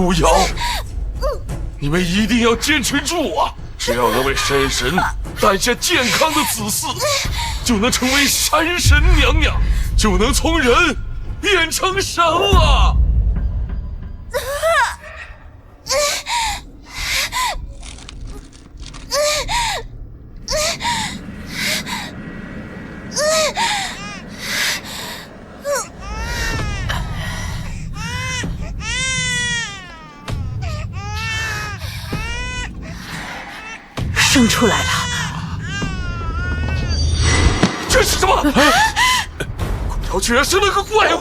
古瑶，你们一定要坚持住啊！只要能为山神诞下健康的子嗣，就能成为山神娘娘，就能从人变成神了。生出来了！这是什么？古瑶居然生了个怪物！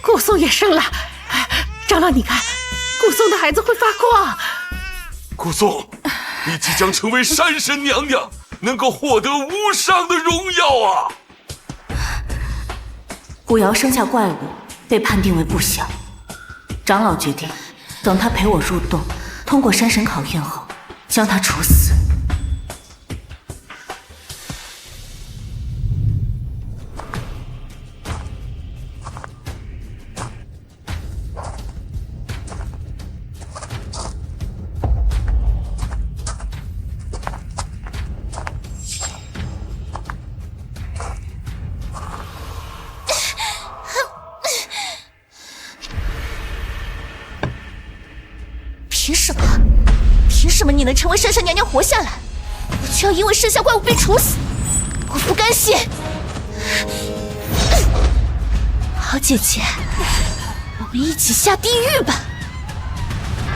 顾松也生了，长老，你看，顾松的孩子会发光。顾松，你即将成为山神娘娘，能够获得无上的荣耀啊！古瑶生下怪物，被判定为不祥。长老决定，等他陪我入洞，通过山神考验后，将他处死。凭什么你能成为山神娘娘活下来，我却要因为生下怪物被处死？我不甘心！好姐姐，我们一起下地狱吧！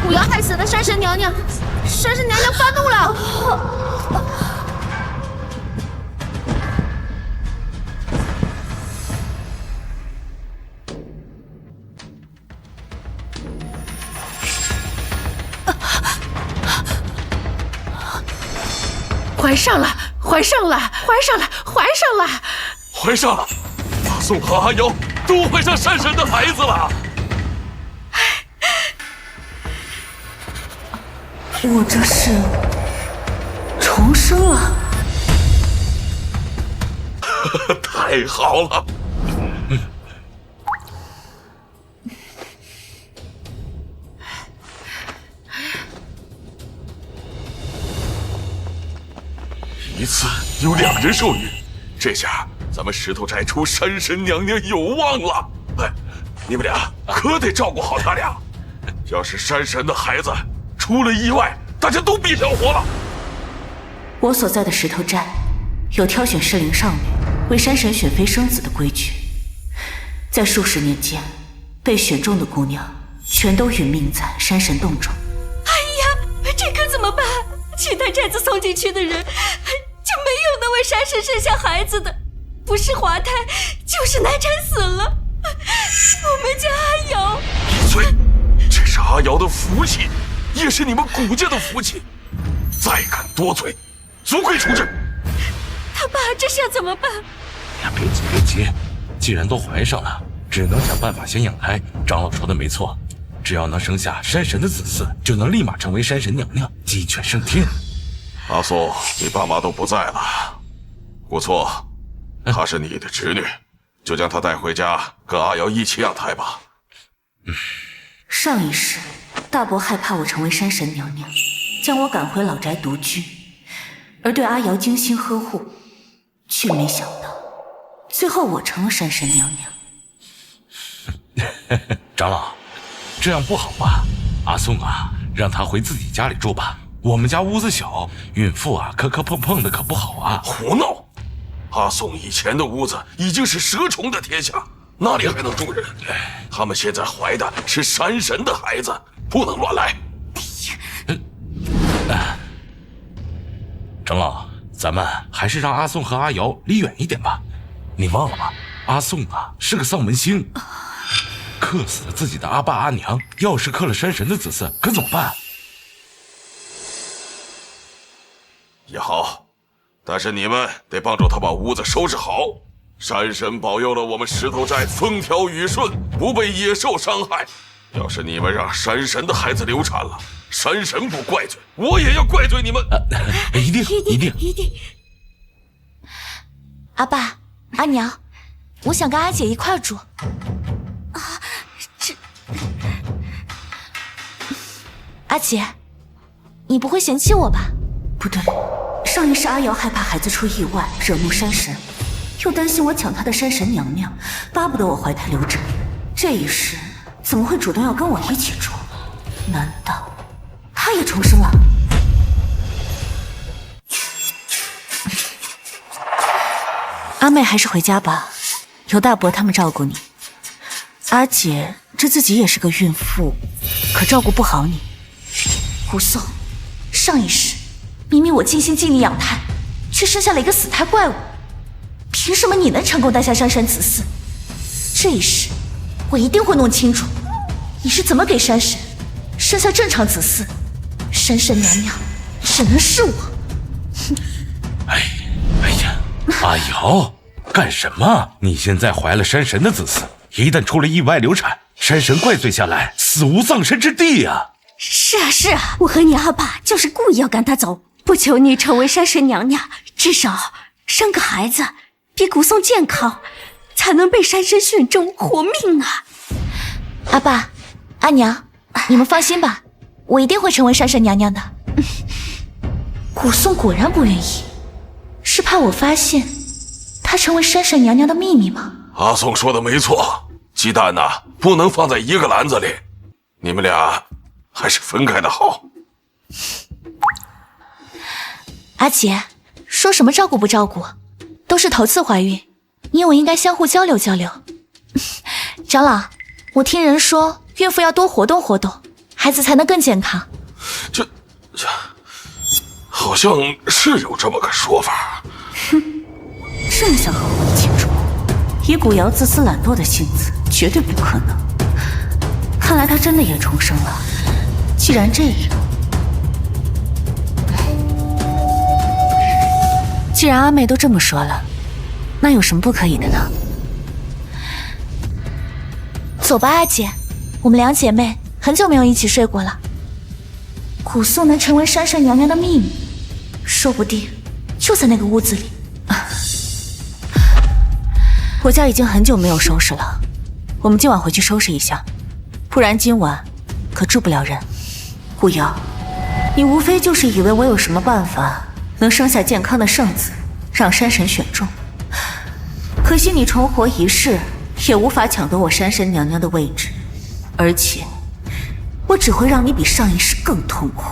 古瑶害死了山神娘娘，山神娘娘发怒了！怀上了，怀上了，怀上了，怀上了，怀上了！阿宋和阿瑶都怀上山神的孩子了。我这是重生了。太好了！一次有2人受孕，这下咱们石头寨出山神娘娘有望了。哎，你们俩可得照顾好她俩，要是山神的孩子出了意外，大家都别想活了。我所在的石头寨有挑选适龄少女为山神选妃生子的规矩，在数十年间，被选中的姑娘全都殒命在山神洞中。哎呀，这可怎么办？其他寨子送进去的人就没有能为山神生下孩子的，不是滑胎就是难产死了。我们家阿瑶，闭嘴！这是阿瑶的福气，也是你们古界的福气。再敢多嘴，足跪处置。他爸这下怎么办？呀，别急别急，既然都怀上了，只能想办法先养胎。长老说的没错，只要能生下山神的子嗣，就能立马成为山神娘娘，鸡犬升天。阿宋，你爸妈都不在了，不错，她是你的侄女，就将她带回家，跟阿瑶一起养胎吧。上一世，大伯害怕我成为山神娘娘，将我赶回老宅独居，而对阿瑶精心呵护，却没想到，最后我成了山神娘娘。长老，这样不好吧？阿宋啊，让她回自己家里住吧。我们家屋子小，孕妇啊磕磕碰碰的可不好啊！胡闹！阿宋以前的屋子已经是蛇虫的天下，哪里还能住人？他们现在怀的是山神的孩子，不能乱来。长老，咱们还是让阿宋和阿瑶离远一点吧。你忘了吗？阿宋啊是个丧门星，克死了自己的阿爸阿娘，要是克了山神的子嗣，可怎么办？也好，但是你们得帮助他把屋子收拾好，山神保佑了我们石头寨风调雨顺，不被野兽伤害。要是你们让山神的孩子流产了，山神不怪罪，我也要怪罪你们。一定。一定。阿爸、阿娘，我想跟阿姐一块住。阿姐，你不会嫌弃我吧？不对，上一世阿瑶害怕孩子出意外惹怒山神，又担心我抢她的山神娘娘，巴不得我怀胎流产。这一世怎么会主动要跟我一起住？难道她也重生了？阿妹还是回家吧，有大伯他们照顾你。阿姐这自己也是个孕妇，可照顾不好你。胡颂，上一世明明我尽心尽力养胎，却生下了一个死胎怪物，凭什么你能成功诞下山神子嗣？这一世我一定会弄清楚，你是怎么给山神生下正常子嗣，山神娘娘只能是我。哎呀，阿瑶，干什么？你现在怀了山神的子嗣，一旦出了意外流产，山神怪罪下来，死无葬身之地啊！是啊，我和你阿爸就是故意要赶他走，不求你成为山神娘娘，至少生个孩子比古颂健康，才能被山神选中活命啊！阿爸、阿娘，你们放心吧，我一定会成为山神娘娘的。古颂果然不愿意，是怕我发现他成为山神娘娘的秘密吗？阿宋说的没错，鸡蛋呐，不能放在一个篮子里，你们俩还是分开的好。阿姐，说什么照顾不照顾，都是头次怀孕，你我应该相互交流交流。长老，我听人说孕妇要多活动活动，孩子才能更健康。这好像是有这么个说法。这么想和我一起住，以古瑶自私懒惰的性子，绝对不可能。看来她真的也重生了。既然这样，既然阿妹都这么说了，那有什么不可以的呢？走吧，阿姐，我们两姐妹很久没有一起睡过了。古颂能成为山神娘娘的秘密，说不定就在那个屋子里。我家已经很久没有收拾了，我们今晚回去收拾一下，不然今晚可住不了人。古瑶，你无非就是以为我有什么办法能生下健康的圣子，让山神选中。可惜你重活一世，也无法抢夺我山神娘娘的位置，而且我只会让你比上一世更痛苦。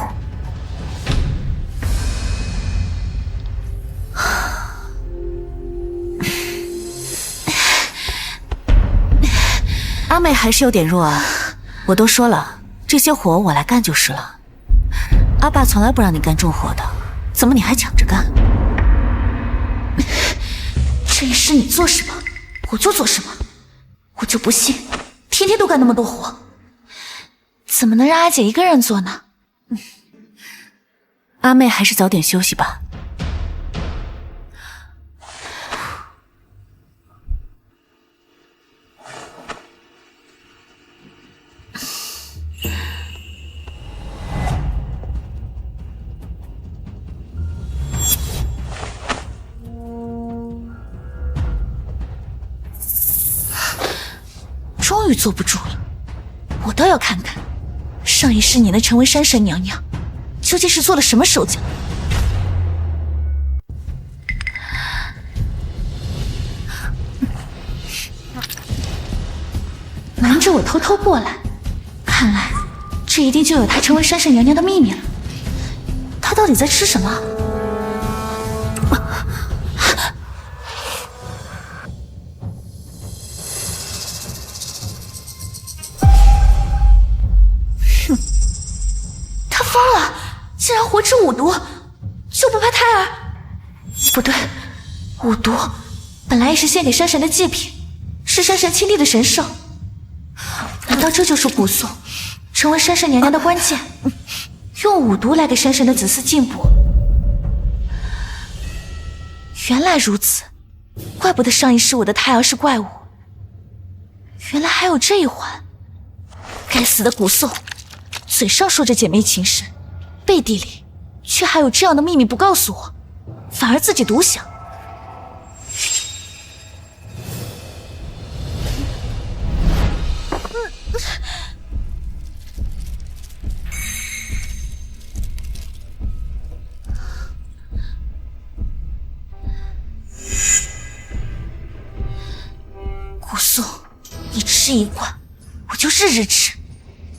阿妹还是有点弱啊，我都说了，这些活我来干就是了。阿爸从来不让你干重活的，怎么你还抢着干？这一世你做什么，我就做什么，我就不信天天都干那么多活，怎么能让阿姐一个人做呢？阿妹还是早点休息吧。终于坐不住了，我倒要看看上一世你能成为山神娘娘，究竟是做了什么手脚。瞒着我偷偷过来，看来这一定就有她成为山神娘娘的秘密了。她到底在吃什么？竟然活吃五毒，就不怕胎儿？不对，五毒本来也是献给山神的祭品，是山神亲历的神兽。难道这就是古颂成为山神娘娘的关键？用五毒来给山神的子嗣进补？原来如此，怪怪不得上一世我的胎儿是怪物，原来还有这一环。该死的古宋，嘴上说着姐妹情深，背地里却还有这样的秘密不告诉我，反而自己独享。古宋，你吃一罐，我就日日吃，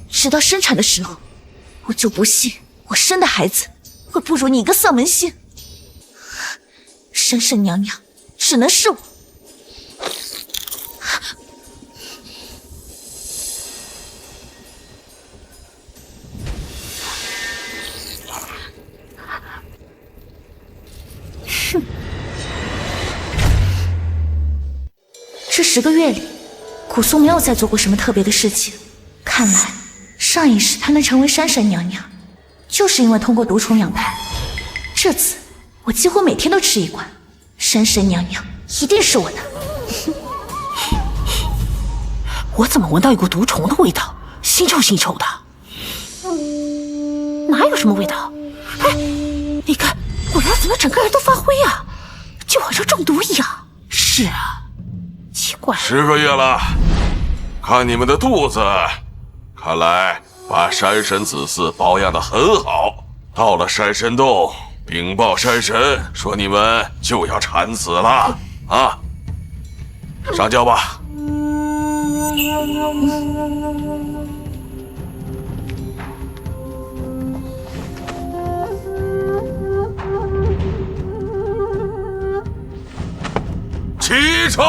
直到生产的时候，我就不信我生的孩子会不如你一个丧门星。山神娘娘，只能是我。哼。这10个月里，古松没有再做过什么特别的事情。看来上一世她能成为山神娘娘，就是因为通过毒虫养胎。这次我几乎每天都吃一罐，山神娘娘一定是我的。我怎么闻到一股毒虫的味道，腥臭腥臭的？哪有什么味道？哎，你看我儿怎么整个人都发灰啊，就好像中毒一样。是啊，奇怪。10个月了，看你们的肚子，看来把山神子嗣保养得很好。到了山神洞，禀报山神，说你们就要产子了啊！上轿吧。启程！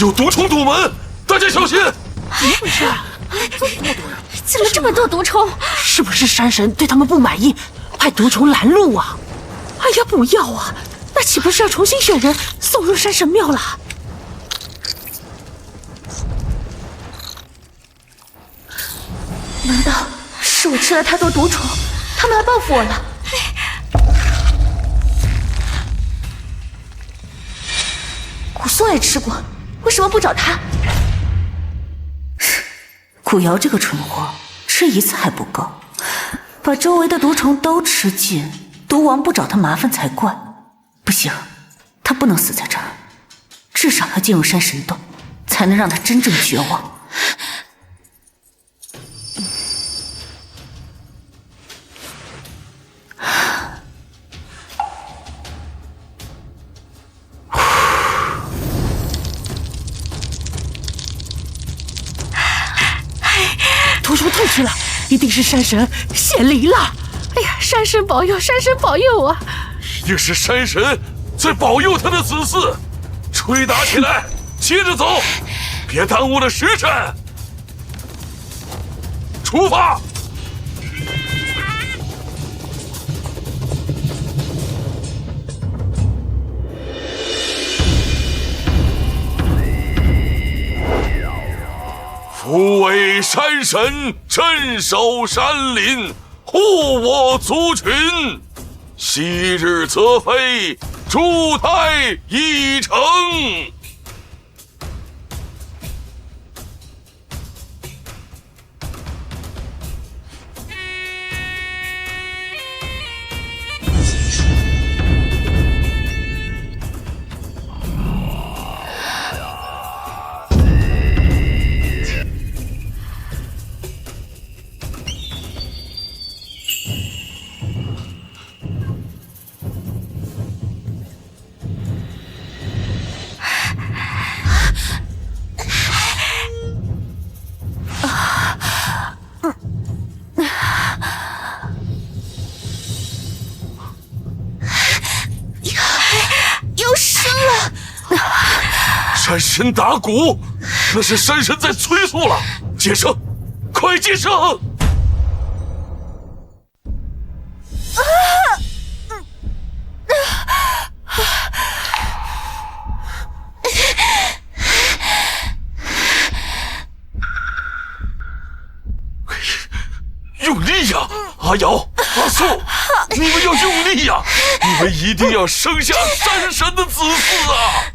有毒虫堵门，大家小心！怎么回事？怎么这么多毒虫？是不是山神对他们不满意，派毒虫拦路啊？哎呀，不要啊！那岂不是要重新选人送入山神庙了？难道是我吃了太多毒虫，他们来报复我了？古松也吃过，为什么不找他？古瑶这个蠢货，吃一次还不够，把周围的毒虫都吃尽，毒王不找他麻烦才怪。不行，他不能死在这儿，至少要进入山神洞，才能让他真正绝望。毒虫退去了，一定是山神显灵了。哎呀，山神保佑，山神保佑啊！一定是山神在保佑他的子嗣。吹打起来，接着走，别耽误了时辰。出发！夫为山神，镇守山林，护我族群。昔日则非，诸胎已成。山神打鼓，那是山神在催促了。接生，快接生！用力呀，阿瑶、阿素，你们要用力呀！你们一定要生下山神的子嗣啊！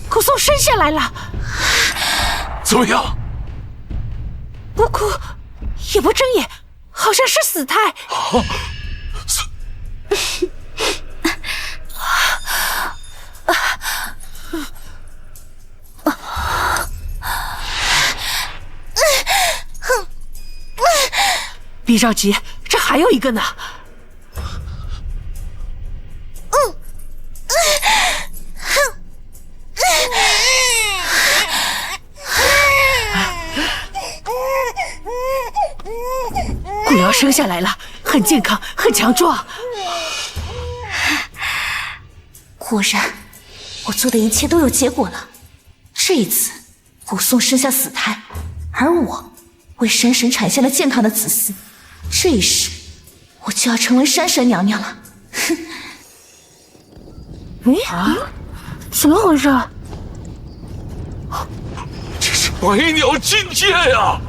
古颂生下来了。怎么样？不哭，也不睁眼，好像是死胎。别着急，这还有一个呢。古瑶生下来了，很健康，很强壮。果然，我做的一切都有结果了。这一次，古颂生下死胎，而我为山神产下了健康的子嗣。这一世，我就要成为山神娘娘了。哼！怎么回事？这是百鸟进阶呀！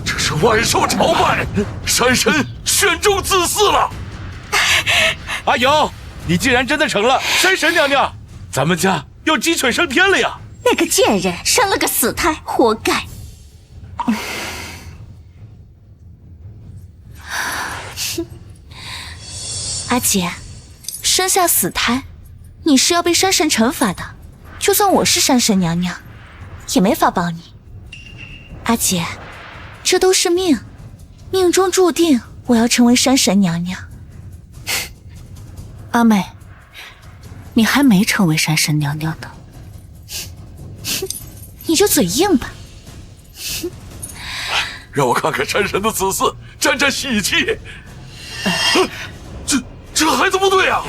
这是万兽朝拜，山神选中子嗣了。阿瑶，你竟然真的成了山神娘娘，咱们家要鸡犬升天了呀！那个贱人生了个死胎，活该。阿姐，生下死胎，你是要被山神惩罚的。就算我是山神娘娘，也没法帮你。阿姐，这都是命，命中注定我要成为山神娘娘。阿妹，你还没成为山神娘娘呢。你就嘴硬吧。让我看看山神的子嗣，沾沾喜气。这孩子不对啊！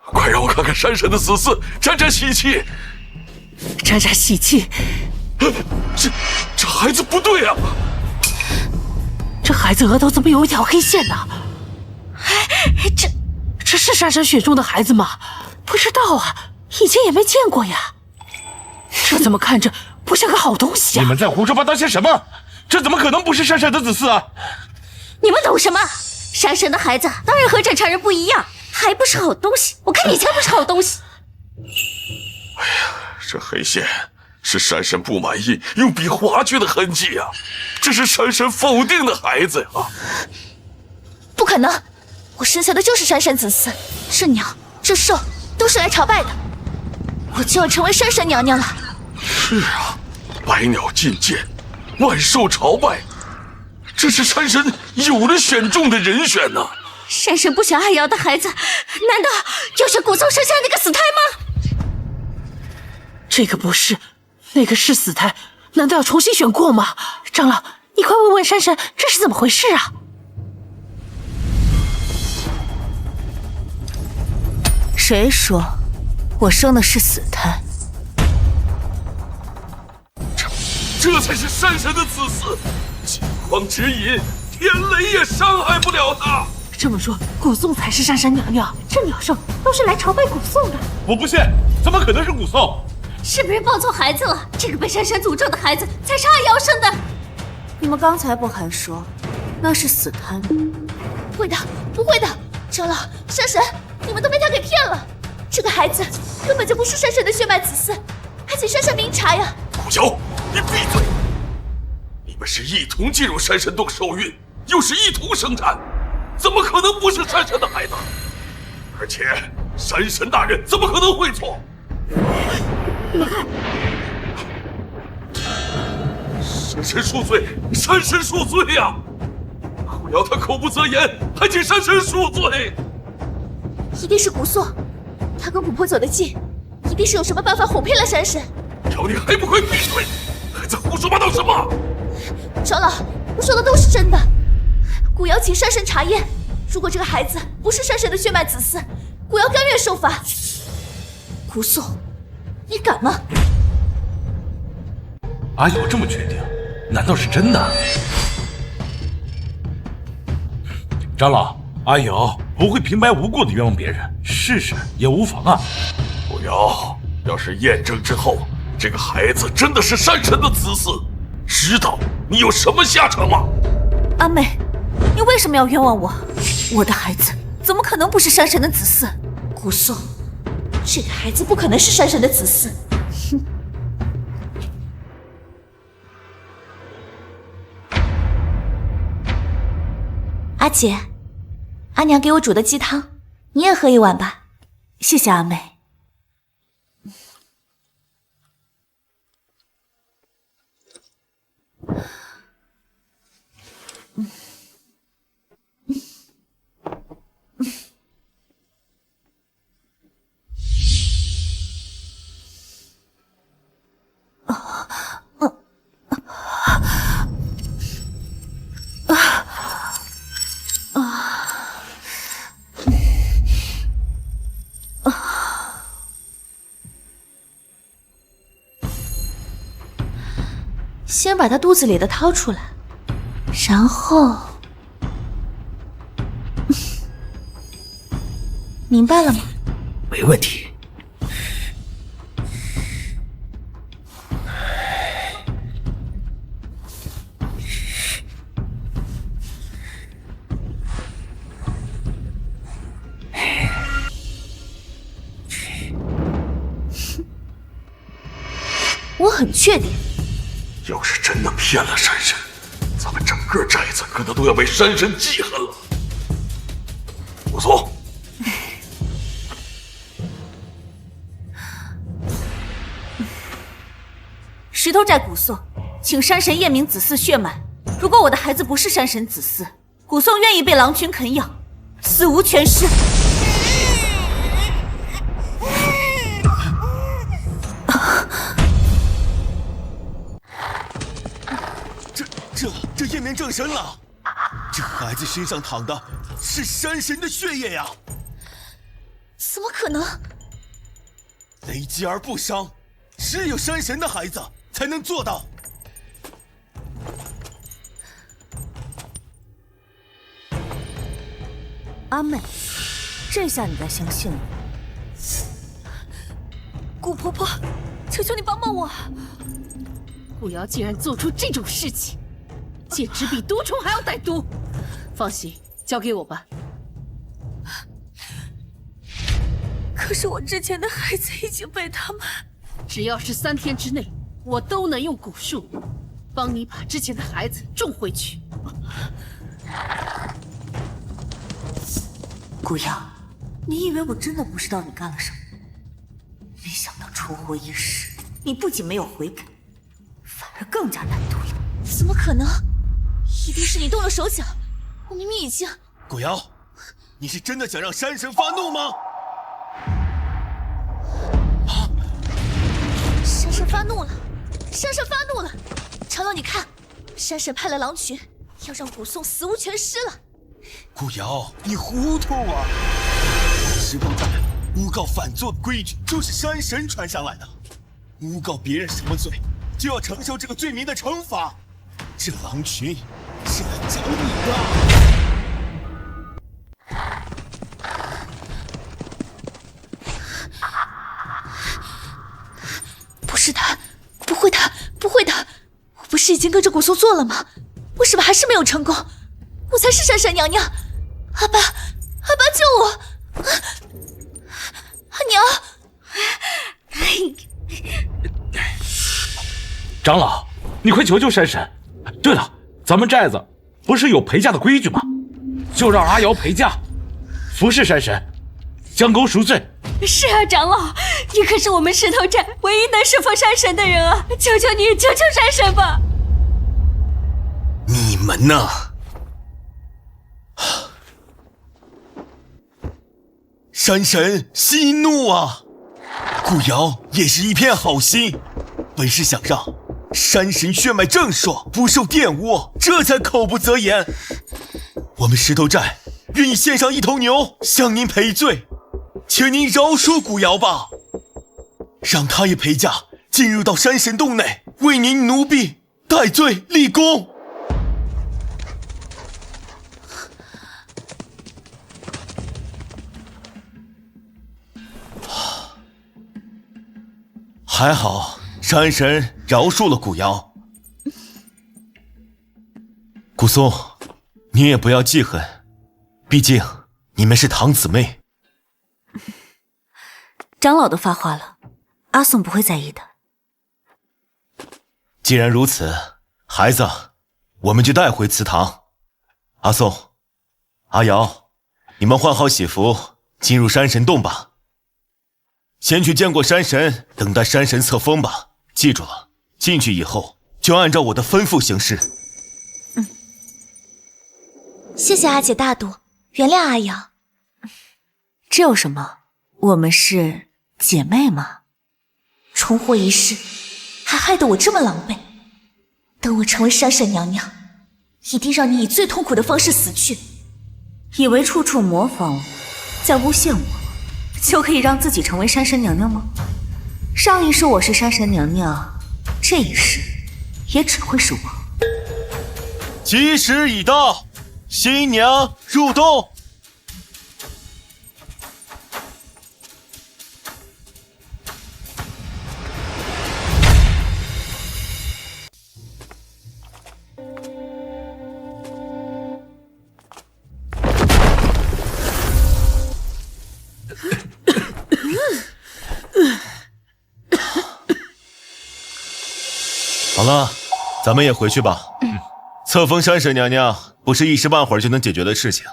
快让我看看山神的子嗣，沾沾喜气。沾沾喜气。这孩子不对啊！这孩子额头怎么有一条黑线呢？这是山神选中的孩子吗？不知道啊，以前也没见过呀。这怎么看着不像个好东西啊？你们在胡说八道些什么？这怎么可能不是山神的子嗣啊？你们懂什么？山神的孩子当然和正常人不一样，还不是好东西。我看你才不是好东西。哎呀，这黑线是山神不满意用笔划去的痕迹啊！这是山神否定的孩子呀！不可能，我生下的就是山神子嗣，这鸟这兽都是来朝拜的，我就要成为山神娘娘了。是啊，百鸟进阶，万兽朝拜，这是山神有了选中的人选呢。山神不选阿瑶的孩子，难道就是古宗生下那个死胎吗？这个不是，那个是死胎，难道要重新选过吗？长老，你快问问山神，这是怎么回事啊？谁说我生的是死胎？这才是山神的子嗣，金光指引，天雷也伤害不了他。这么说，古颂才是山神娘娘，这鸟兽都是来朝拜古颂的。我不信，怎么可能是古颂？是不是抱错孩子了？这个被山神诅咒的孩子才是阿瑶生的。你们刚才不还说那是死胎吗？不会的，不会的，长老、山神，你们都被他给骗了。这个孩子根本就不是山神的血脉子嗣，还请山神明察呀！古瑶，你闭嘴！你们是一同进入山神洞受孕，又是一同生产，怎么可能不是山神的孩子？而且山神大人怎么可能会错？你们看，山神恕罪，山神恕罪呀！顾瑶他口不择言，还请山神恕罪。一定是古宋，他跟古婆走得近，一定是有什么办法哄骗了山神。瞧你还不快闭嘴！还在胡说八道什么？长老，我说的都是真的。古瑶请山神查验，如果这个孩子不是山神的血脉子嗣，古瑶甘愿受罚。古宋，你敢吗？阿瑶这么确定，难道是真的？长老，阿瑶不会平白无故的冤枉别人，试试也无妨啊。顾瑶，要是验证之后，这个孩子真的是山神的子嗣，知道你有什么下场吗？阿妹，你为什么要冤枉我？我的孩子怎么可能不是山神的子嗣？古宋，这个孩子不可能是山神的子嗣。哼！阿姐，阿娘给我煮的鸡汤，你也喝一碗吧。谢谢阿妹。先把他肚子里的掏出来，然后，明白了吗？没问题。我很确定。要是真的骗了山神，咱们整个寨子可能都要被山神记恨了。武松，石头寨古宋，请山神验明子嗣血脉。如果我的孩子不是山神子嗣，古宋愿意被狼群啃咬，死无全尸。这验明正身了，这孩子身上淌的是山神的血液呀！怎么可能？雷击而不伤，只有山神的孩子才能做到。阿妹，这下你该相信了。顾婆婆，求求你帮帮我！顾瑶竟然做出这种事情，简直比毒虫还要歹毒。放心，交给我吧。可是我之前的孩子已经被他们……只要是3天之内，我都能用蛊术帮你把之前的孩子种回去。顾瑶，你以为我真的不知道你干了什么？没想到重活一世，你不仅没有悔改，反而更加歹毒了。怎么可能？一定是你动了手脚！我明明已经……古瑶，你是真的想让山神发怒吗？山神发怒了！山神发怒了！长老，你看，山神派了狼群，要让古宋死无全尸了。古瑶，你糊涂啊！石头寨诬告反坐的规矩就是山神传上来的，诬告别人什么罪，就要承受这个罪名的惩罚。这狼群是来找你的。不是他，不会的，不会的！我不是已经跟着古宋做了吗？为什么还是没有成功？我才是山神娘娘！阿爸，阿爸救我！阿娘！长老，你快求求山神！对了，咱们寨子不是有陪嫁的规矩吗？就让阿瑶陪嫁，服侍山神，将功赎罪。是啊，长老，你可是我们石头寨唯一能侍奉山神的人啊！求求你，求求山神吧！们呢？山神息怒啊！古瑶也是一片好心，本是想让山神血脉正爽，不受玷污，这才口不择言。我们石头寨愿意献上一头牛向您赔罪，请您饶恕古瑶吧，让他也陪驾进入到山神洞内，为您奴婢戴罪立功。还好山神饶恕了古瑶。古松，你也不要记恨，毕竟你们是堂姊妹。长老都发话了，阿宋不会在意的。既然如此，孩子，我们就带回祠堂。阿宋、阿瑶，你们换好喜服，进入山神洞吧。先去见过山神，等待山神册封吧。记住了，进去以后就按照我的吩咐行事。谢谢阿姐大度，原谅阿瑶。这有什么？我们是姐妹嘛。重获一世，还害得我这么狼狈。等我成为山神娘娘，一定让你以最痛苦的方式死去。以为处处模仿我，再诬陷我，就可以让自己成为山神娘娘吗？上一世我是山神娘娘，这一世也只会是我。吉时已到，新娘入洞。好了，咱们也回去吧。册封山神娘娘不是一时半会儿就能解决的事情。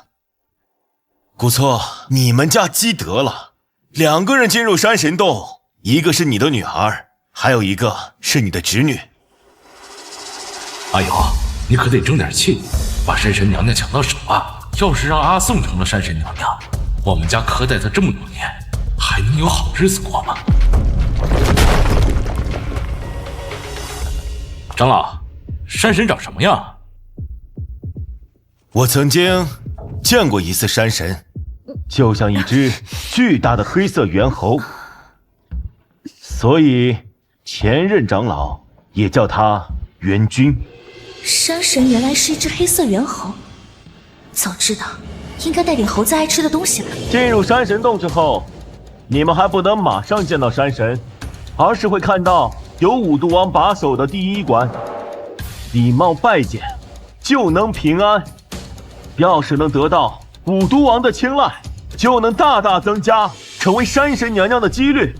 古错，你们家积德了，2个人进入山神洞，一个是你的女儿，还有一个是你的侄女。阿瑶，你可得争点气，把山神娘娘抢到手啊！要是让阿宋成了山神娘娘，我们家可待她这么多年，还能有好日子过吗？长老，山神长什么样？我曾经见过一次山神，就像一只巨大的黑色猿猴，所以前任长老也叫他猿君。山神原来是一只黑色猿猴，早知道应该带点猴子爱吃的东西来。进入山神洞之后，你们还不能马上见到山神，而是会看到有五毒王把守的第一关，礼貌拜见就能平安。要是能得到五毒王的青睐，就能大大增加成为山神娘娘的几率。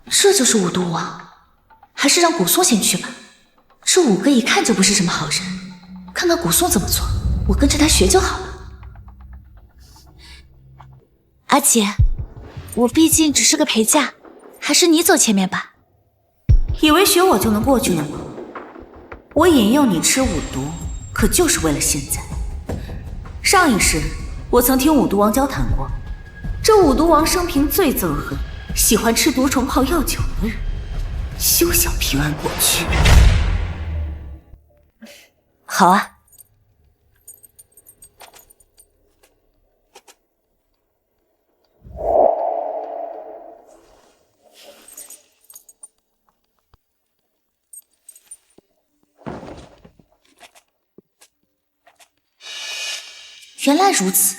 这就是五毒王，还是让古松先去吧。这5个一看就不是什么好人，看看古松怎么做，我跟着他学就好了。阿姐，我毕竟只是个陪嫁，还是你走前面吧。以为学我就能过去了吗？我引诱你吃五毒，可就是为了现在。上一世，我曾听五毒王交谈过，这五毒王生平最憎恨喜欢吃毒虫泡药酒的人，休想平安过去。好啊。原来如此，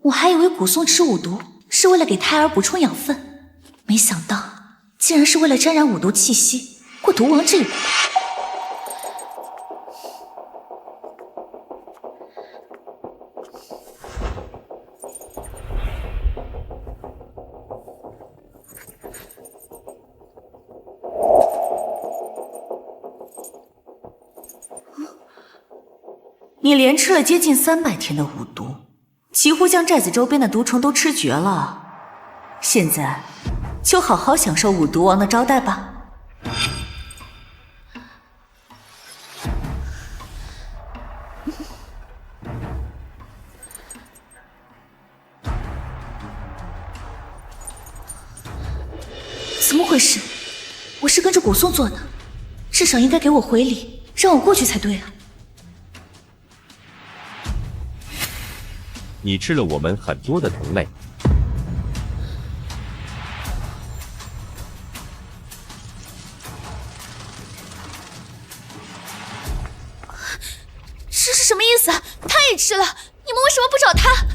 我还以为古松吃五毒是为了给胎儿补充养分，没想到竟然是为了沾染五毒气息，过毒王这一关。你连吃了接近300天的五毒，几乎将寨子周边的毒虫都吃绝了。现在就好好享受五毒王的招待吧。怎么回事？我是跟着古颂做的，至少应该给我回礼，让我过去才对啊。你吃了我们很多的同类。这是什么意思啊？他也吃了，你们为什么不找他？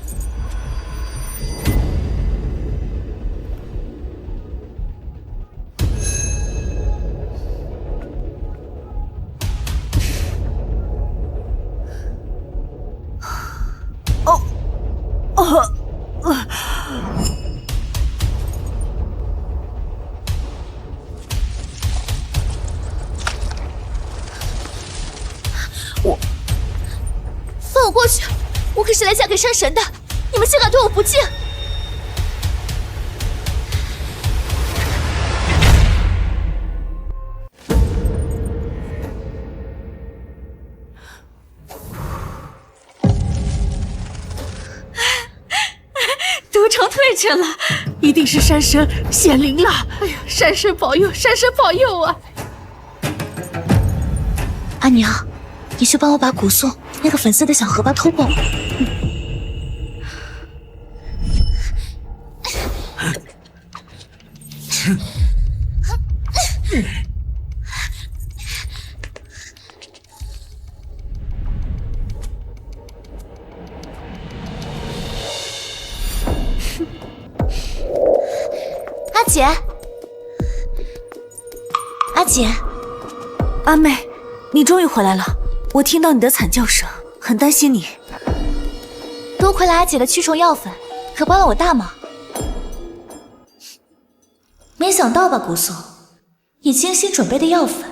放我过去！我可是来嫁给山神的，你们竟敢对我不敬！毒虫退去了，一定是山神显灵了！哎呀，山神保佑，山神保佑啊！阿娘，你去帮我把古颂那个粉色的小荷包偷过来。阿姐，阿姐，阿妹，你终于回来了。我听到你的惨叫声，很担心你。多亏了阿姐的驱虫药粉，可帮了我大忙。没想到吧，古颂，你精心准备的药粉，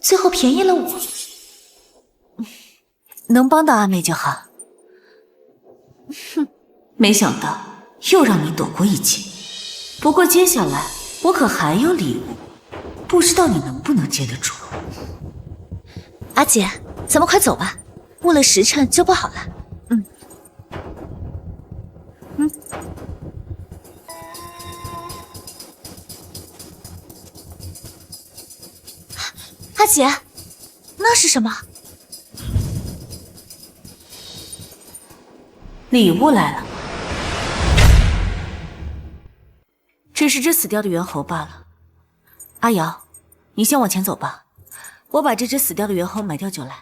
最后便宜了我。能帮到阿妹就好。哼，没想到又让你躲过一劫。不过接下来我可还有礼物，不知道你能不能接得住。阿姐，咱们快走吧，误了时辰就不好了。阿姐，那是什么？礼物来了，只是只死掉的猿猴罢了。阿瑶，你先往前走吧，我把这只死掉的猿猴买掉就来。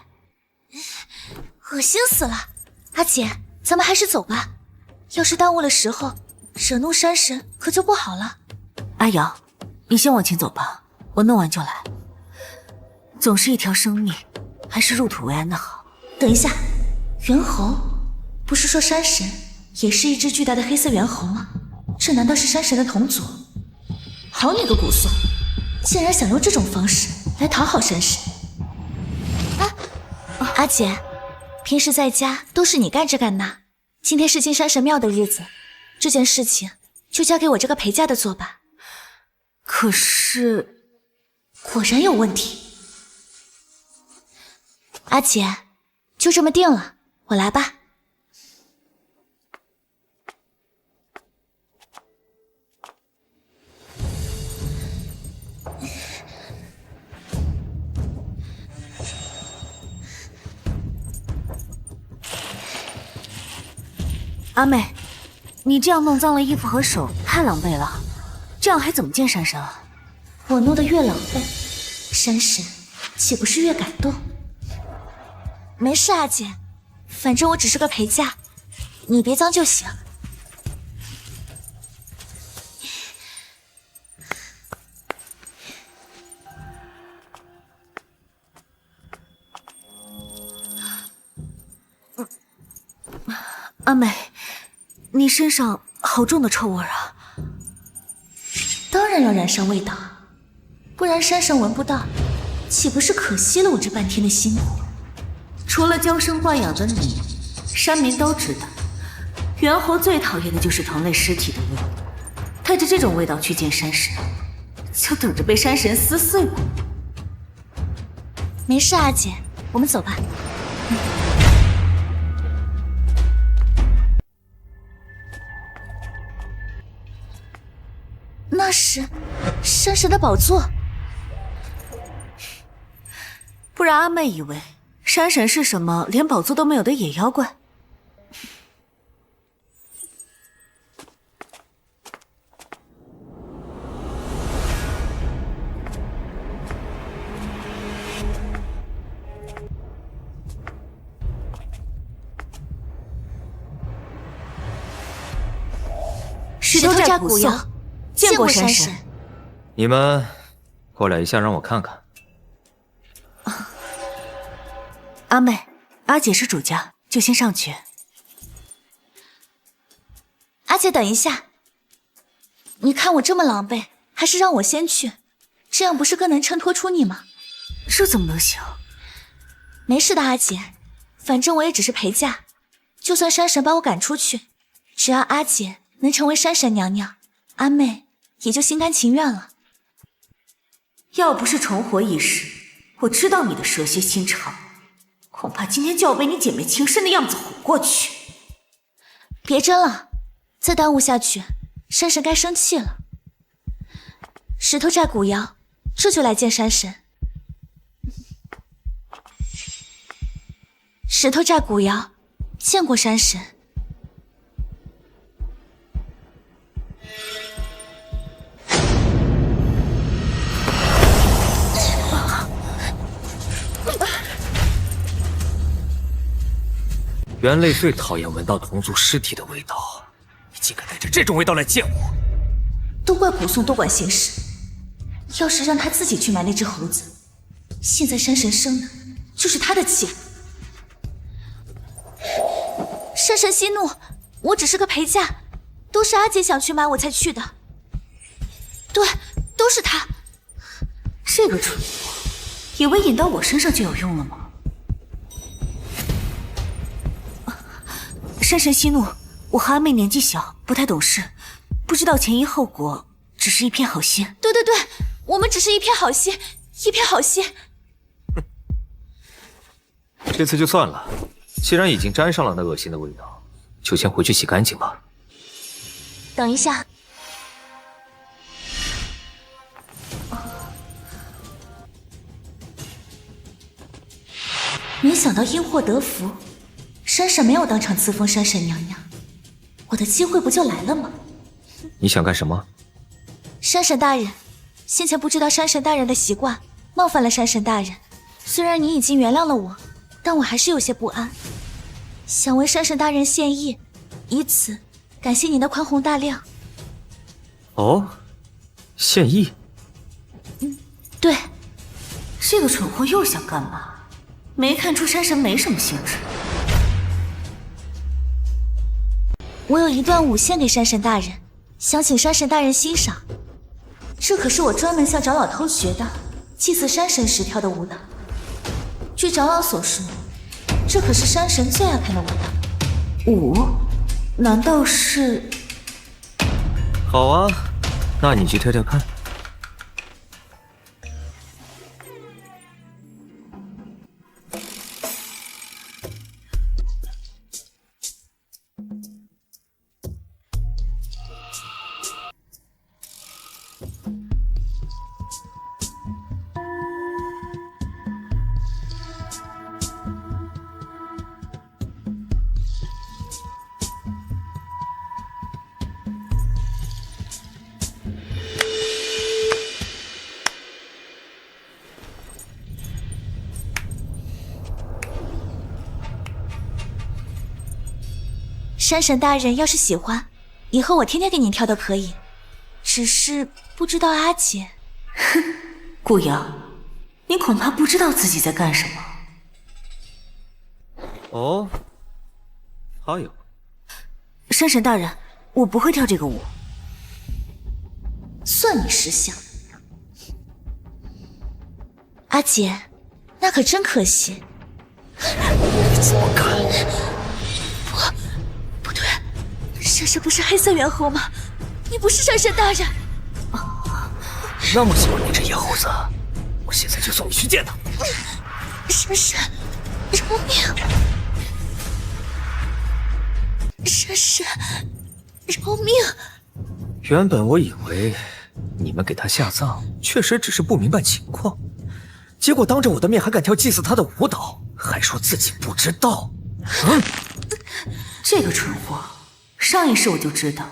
恶心死了！阿姐，咱们还是走吧，要是耽误了时候，惹怒山神可就不好了。阿瑶，你先往前走吧，我弄完就来。总是一条生命，还是入土为安的好。等一下，猿猴，不是说山神也是一只巨大的黑色猿猴吗？这难道是山神的同族？好你个古颂，竟然想用这种方式来讨好山神！阿姐，平时在家都是你干这干那，今天是进山神庙的日子，这件事情就交给我这个陪嫁的做吧。可是，果然有问题。阿姐，就这么定了，我来吧。阿妹，你这样弄脏了衣服和手，太狼狈了，这样还怎么见山神啊？我弄得越狼狈，山神岂不是越感动？没事，阿姐，反正我只是个陪嫁，你别脏就行。阿美，你身上好重的臭味啊！当然要染上味道，不然山神闻不到，岂不是可惜了我这半天的辛苦？除了娇生惯养的你，山民都知道，猿猴最讨厌的就是同类尸体的味。带着这种味道去见山神，就等着被山神撕碎我。没事，阿姐，我们走吧。那是山神的宝座，不然阿妹以为山神是什么连宝座都没有的野妖怪。石头寨古窑，见过山神。你们过来一下，让我看看。阿妹，阿姐是主家，就先上去。阿姐，等一下，你看我这么狼狈，还是让我先去，这样不是更能衬托出你吗？这怎么能行？没事的，阿姐，反正我也只是陪嫁，就算山神把我赶出去，只要阿姐能成为山神娘娘，阿妹也就心甘情愿了。要不是重活一时，我知道你的蛇蝎心肠，恐怕今天就要被你姐妹情深的样子唬过去。别争了，再耽误下去，山神该生气了。石头寨古窑，这就来见山神。石头寨古窑，见过山神。猿类最讨厌闻到同族尸体的味道，你竟敢带着这种味道来见我！都怪古宋多管闲事，要是让他自己去买那只猴子，现在山神生的就是他的气。山神息怒，我只是个陪嫁，都是阿姐想去买我才去的。对，都是他。这个蠢货，以为引到我身上就有用了吗？山神息怒，我和阿妹年纪小，不太懂事，不知道前因后果，只是一片好心。对，我们只是一片好心，一片好心。这次就算了，既然已经沾上了那恶心的味道，就先回去洗干净吧。等一下。没想到因祸得福，山神没有当场赐封山神娘娘，我的机会不就来了吗？你想干什么？山神大人，先前不知道山神大人的习惯，冒犯了山神大人。虽然你已经原谅了我，但我还是有些不安，想为山神大人献艺，以此感谢您的宽宏大量。哦，献艺？对。这个蠢货又想干嘛？没看出山神没什么兴致。我有一段舞献给山神大人，想请山神大人欣赏。这可是我专门向长老偷学的，祭祀山神时跳的舞蹈。据长老所说，这可是山神最爱看的舞蹈。舞？难道是？好啊，那你去跳跳看。山神大人要是喜欢，以后我天天给您跳都可以。只是不知道阿姐……哼，顾瑶，你恐怕不知道自己在干什么。哦，还有，山神大人，我不会跳这个舞。算你识相。阿姐，那可真可惜。你怎么敢？不对，山神不是黑色猿猴吗？你不是山神大人。那么喜欢那只野猴子，我现在就送你去见他。山神，饶命！山神，饶命！原本我以为你们给他下葬，确实只是不明白情况，结果当着我的面还敢跳祭祀他的舞蹈，还说自己不知道。这个蠢货，上一世我就知道，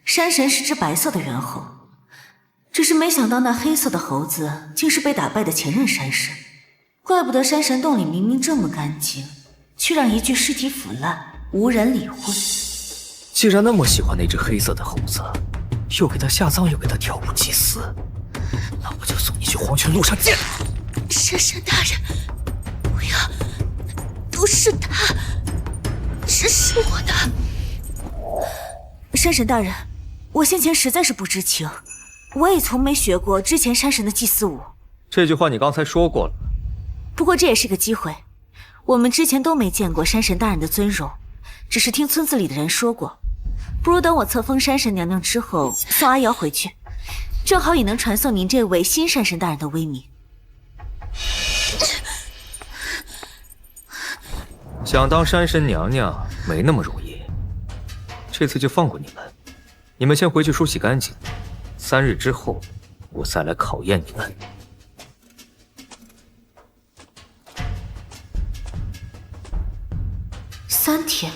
山神是只白色的猿猴，只是没想到那黑色的猴子竟是被打败的前任山神，怪不得山神洞里明明这么干净，却让一具尸体腐烂，无人理会。既然那么喜欢那只黑色的猴子，又给他下葬，又给他跳舞祭祀，那我就送你去黄泉路上见他。山神大人，不要，都是他，这是我的。山神大人，我先前实在是不知情，我也从没学过之前山神的祭祀舞。这句话你刚才说过了。不过这也是个机会，我们之前都没见过山神大人的尊容，只是听村子里的人说过。不如等我册封山神娘娘之后，送阿瑶回去，正好也能传送您这位新山神大人的威名。想当山神娘娘没那么容易，这次就放过你们。你们先回去梳洗干净，3日之后我再来考验你们。3天，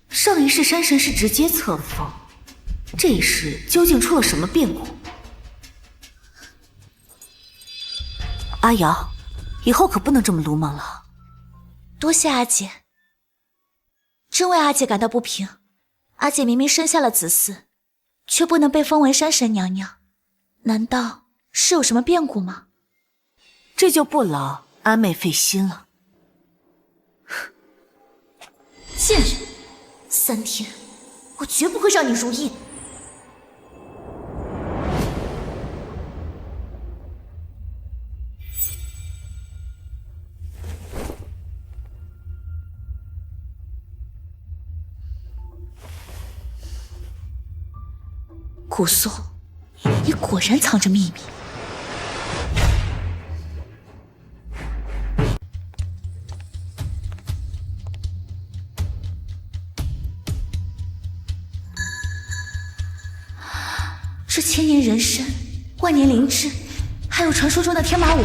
上一世山神是直接册封，这一世究竟出了什么变故？阿瑶，以后可不能这么鲁莽了。多谢阿姐，真为阿姐感到不平。阿姐明明生下了子嗣，却不能被封为山神娘娘，难道是有什么变故吗？这就不劳阿妹费心了。贱人，3天，我绝不会让你如意的。古松，你果然藏着秘密。这千年人参、万年灵芝，还有传说中的天马王，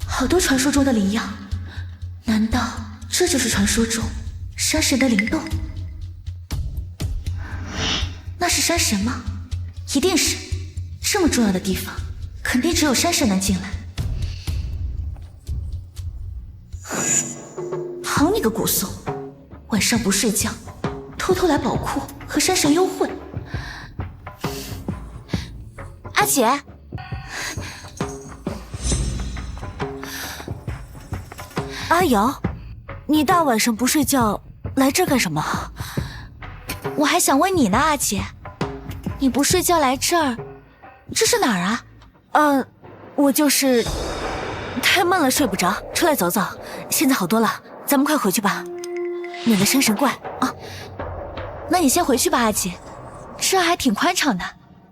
好多传说中的灵药。难道这就是传说中山神的灵洞？那是山神吗？一定是，这么重要的地方，肯定只有山神能进来。好你个古松，晚上不睡觉，偷偷来宝库和山神幽会。阿姐，阿瑶，你大晚上不睡觉来这干什么？我还想问你呢，阿姐，你不睡觉来这儿，这是哪儿啊？我就是太闷了，睡不着，出来走走。现在好多了，咱们快回去吧，免得山神怪啊。那你先回去吧，阿姐，这儿还挺宽敞的，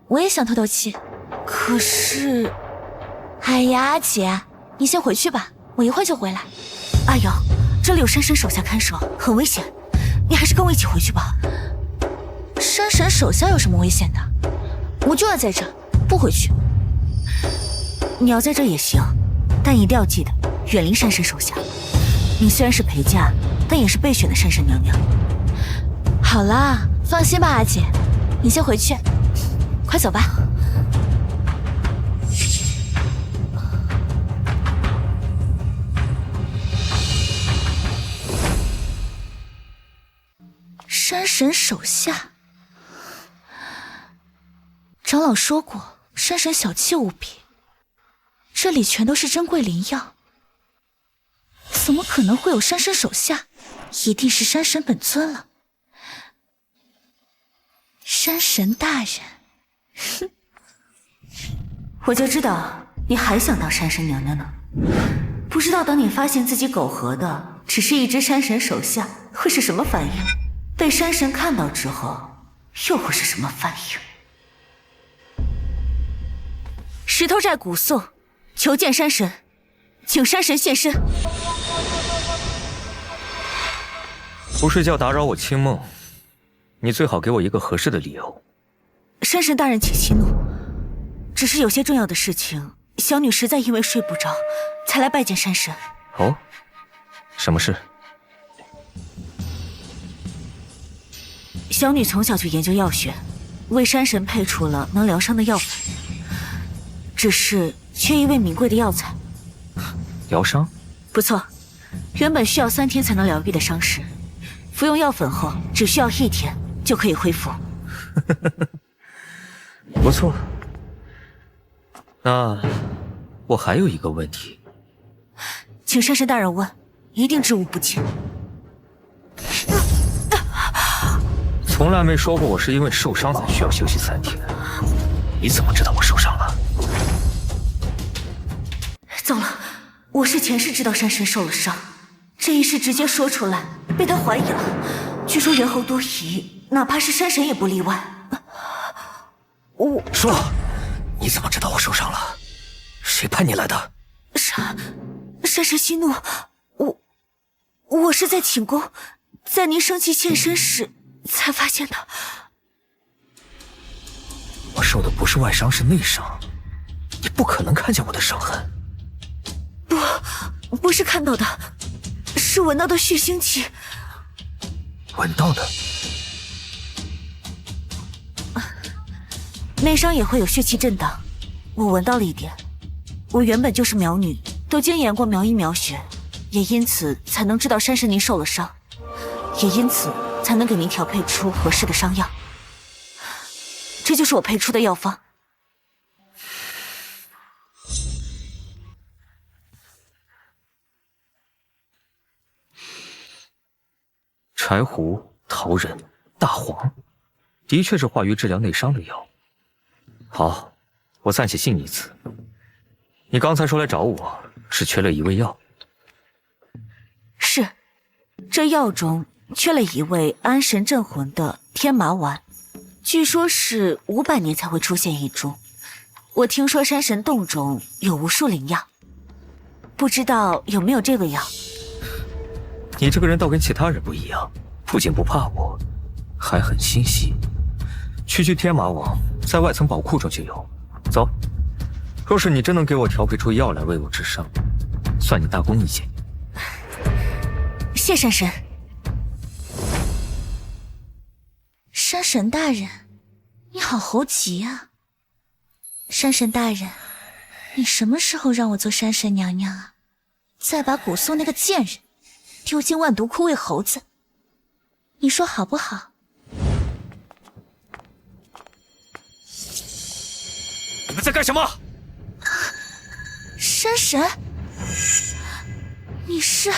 我也想透透气。可是，哎呀，阿姐，你先回去吧，我一会儿就回来。阿瑶，这里有山神手下看守，很危险，你还是跟我一起回去吧。山神手下有什么危险的？我就要在这，不回去。你要在这也行，但一定要记得远离山神手下。你虽然是陪嫁，但也是备选的山神娘娘。好啦，放心吧，阿姐，你先回去，快走吧。山神手下，长老说过，山神小气无比，这里全都是珍贵灵药，怎么可能会有山神手下？一定是山神本尊了。山神大人，哼，我就知道你还想当山神娘娘呢。不知道等你发现自己苟合的只是一只山神手下，会是什么反应？被山神看到之后，又会是什么反应？石头寨古颂，求见山神，请山神现身。不睡觉打扰我清梦，你最好给我一个合适的理由。山神大人请息怒，只是有些重要的事情，小女实在因为睡不着，才来拜见山神。哦，什么事？小女从小就研究药学，为山神配出了能疗伤的药粉，只是缺一味名贵的药材。疗伤？不错，原本需要3天才能疗愈的伤势，服用药粉后只需要1天就可以恢复。不错。那我还有一个问题，请山神大人问，一定知无不尽。从来没说过我是因为受伤才需要休息3天，你怎么知道我受伤了？糟了，我是前世知道山神受了伤，这一世直接说出来被他怀疑了。据说猿猴多疑，哪怕是山神也不例外。说，你怎么知道我受伤了？谁派你来的？山神息怒，我是在寝宫，在您生气现身时才发现的。我受的不是外伤，是内伤，你不可能看见我的伤痕。不是看到的，是闻到的血腥气。闻到的？内伤也会有血气震荡，我闻到了一点。我原本就是苗女，都精研过苗医苗学，也因此才能知道山神您受了伤，也因此才能给您调配出合适的伤药。这就是我配出的药方。柴胡、桃仁、大黄，的确是化瘀治疗内伤的药。好，我暂且信你一次。你刚才说来找我，是缺了一味药。是，这药中缺了一味安神镇魂的天麻丸，据说是500年才会出现一株。我听说山神洞中有无数灵药，不知道有没有这味药。你这个人倒跟其他人不一样，不仅不怕我，还很心细。区天麻王在外层宝库中就有。走，若是你真能给我调配出药来为我治伤，算你大功一件。谢山神。山神大人，你好猴急啊！山神大人，你什么时候让我做山神娘娘啊？再把古颂那个贱人丢进万毒窟喂猴子，你说好不好？你们在干什么？山神，你是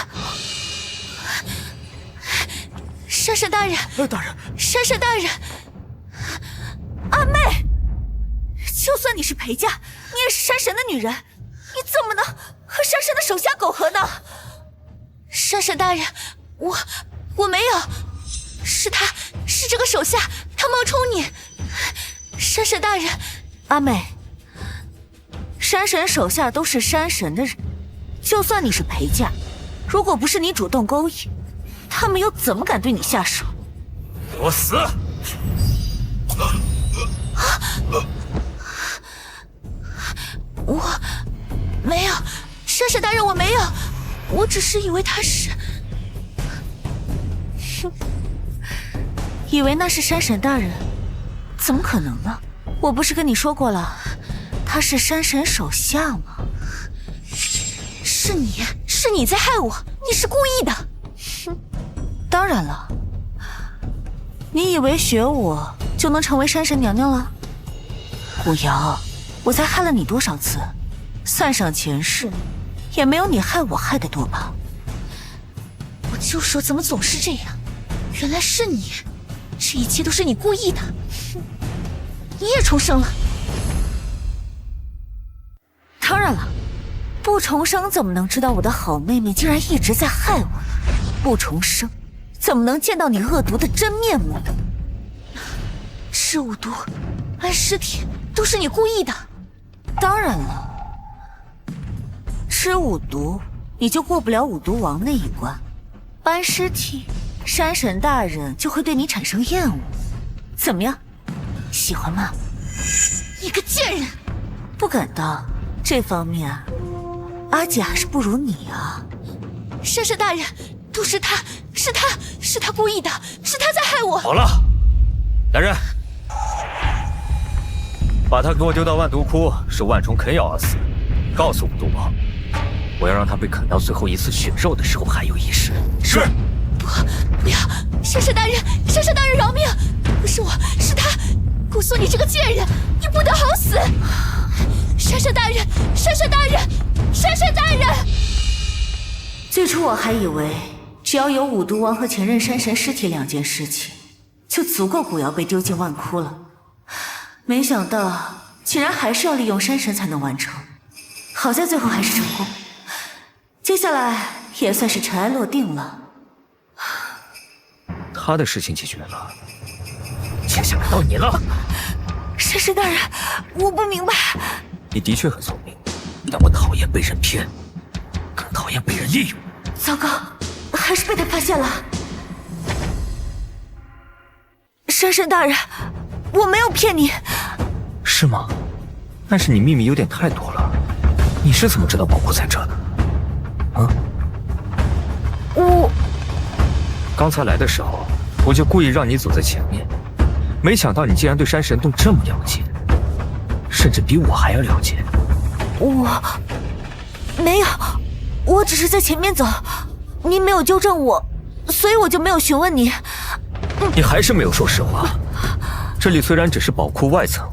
山神大人？大人，山神大人，阿妹，就算你是陪嫁，你也是山神的女人，你怎么能和山神的手下苟合呢？山神大人，我没有，是这个手下，他冒充你。山神大人，阿妹，山神手下都是山神的人，就算你是陪嫁，如果不是你主动勾引，他们又怎么敢对你下手？给我死！我没有，山神大人，我没有，我只是以为他是……以为那是山神大人？怎么可能呢？我不是跟你说过了，他是山神手下吗？是你在害我，你是故意的。当然了，你以为学我就能成为山神娘娘了？古瑶，我才害了你多少次？算上前世，也没有你害我害得多吧？我就说怎么总是这样，原来是你，这一切都是你故意的。你也重生了？当然了，不重生怎么能知道我的好妹妹竟然一直在害我？不重生怎么能见到你恶毒的真面目呢？吃五毒、安尸体都是你故意的。当然了，吃五毒你就过不了五毒王那一关，搬尸体，山神大人就会对你产生厌恶。怎么样，喜欢吗？你个贱人！不敢当，这方面阿姐还是不如你啊。山神大人，都是他，是他故意的，是他在害我。好了，来人，把他给我丢到万毒窟，是万虫啃咬而死。告诉五毒王，我要让他被啃到最后一丝血肉的时候还有意识。是。不要！山神大人，山神大人饶命！不是我，是他！姑苏，你这个贱人，你不得好死！山神大人，山神大人，山神大人！最初我还以为只要有五毒王和前任山神尸体2件事情，就足够古瑶被丢进万窟了。没想到竟然还是要利用山神才能完成。好在最后还是成功，接下来也算是尘埃落定了。他的事情解决了，接下来到你了。山神大人，我不明白。你的确很聪明，但我讨厌被人骗，更讨厌被人利用。糟糕，还是被他发现了。山神大人，我没有骗你。是吗？但是你秘密有点太多了。你是怎么知道宝库在这的？啊？我刚才来的时候，我就故意让你走在前面，没想到你竟然对山神洞这么了解，甚至比我还要了解。我没有，我只是在前面走，您没有纠正我，所以我就没有询问你。你还是没有说实话。这里虽然只是宝库外层，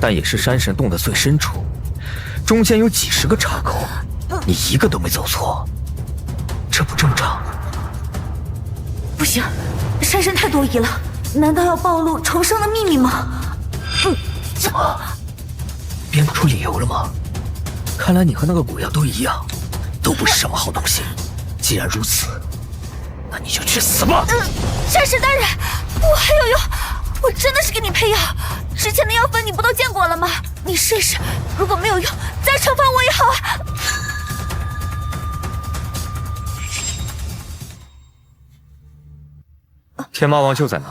但也是山神洞的最深处，中间有几10个岔口，你一个都没走错，这不正常。不行，山神太多疑了，难道要暴露重生的秘密吗？怎么编不出理由了吗？看来你和那个古瑶都一样，都不是什么好东西。既然如此，那你就去死吧！山神大人，我还有用，我真的是给你配药，之前的药粉你不都见过了吗？你试试，如果没有用，再惩罚我也好啊。天麻王就在那，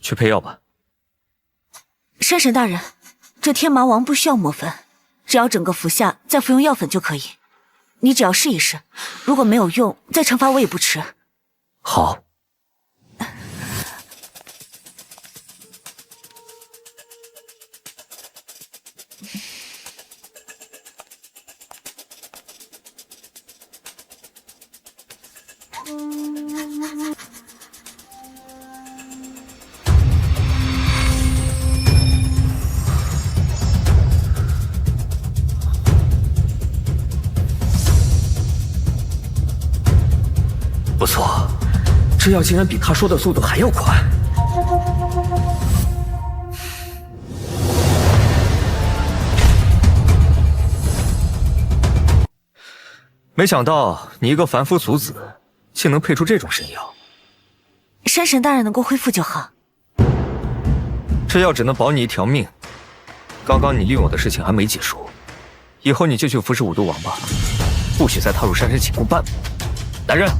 去配药吧。山神大人，这天麻王不需要磨粉，只要整个服下，再服用药粉就可以。你只要试一试，如果没有用，再惩罚我也不迟。好。不错，这药竟然比他说的速度还要快。没想到你一个凡夫俗子，竟能配出这种神药。山神大人能够恢复就好。这药只能保你一条命。刚刚你利用我的事情还没结束，以后你就去服侍五毒王吧，不许再踏入山神寝宫半步。来人！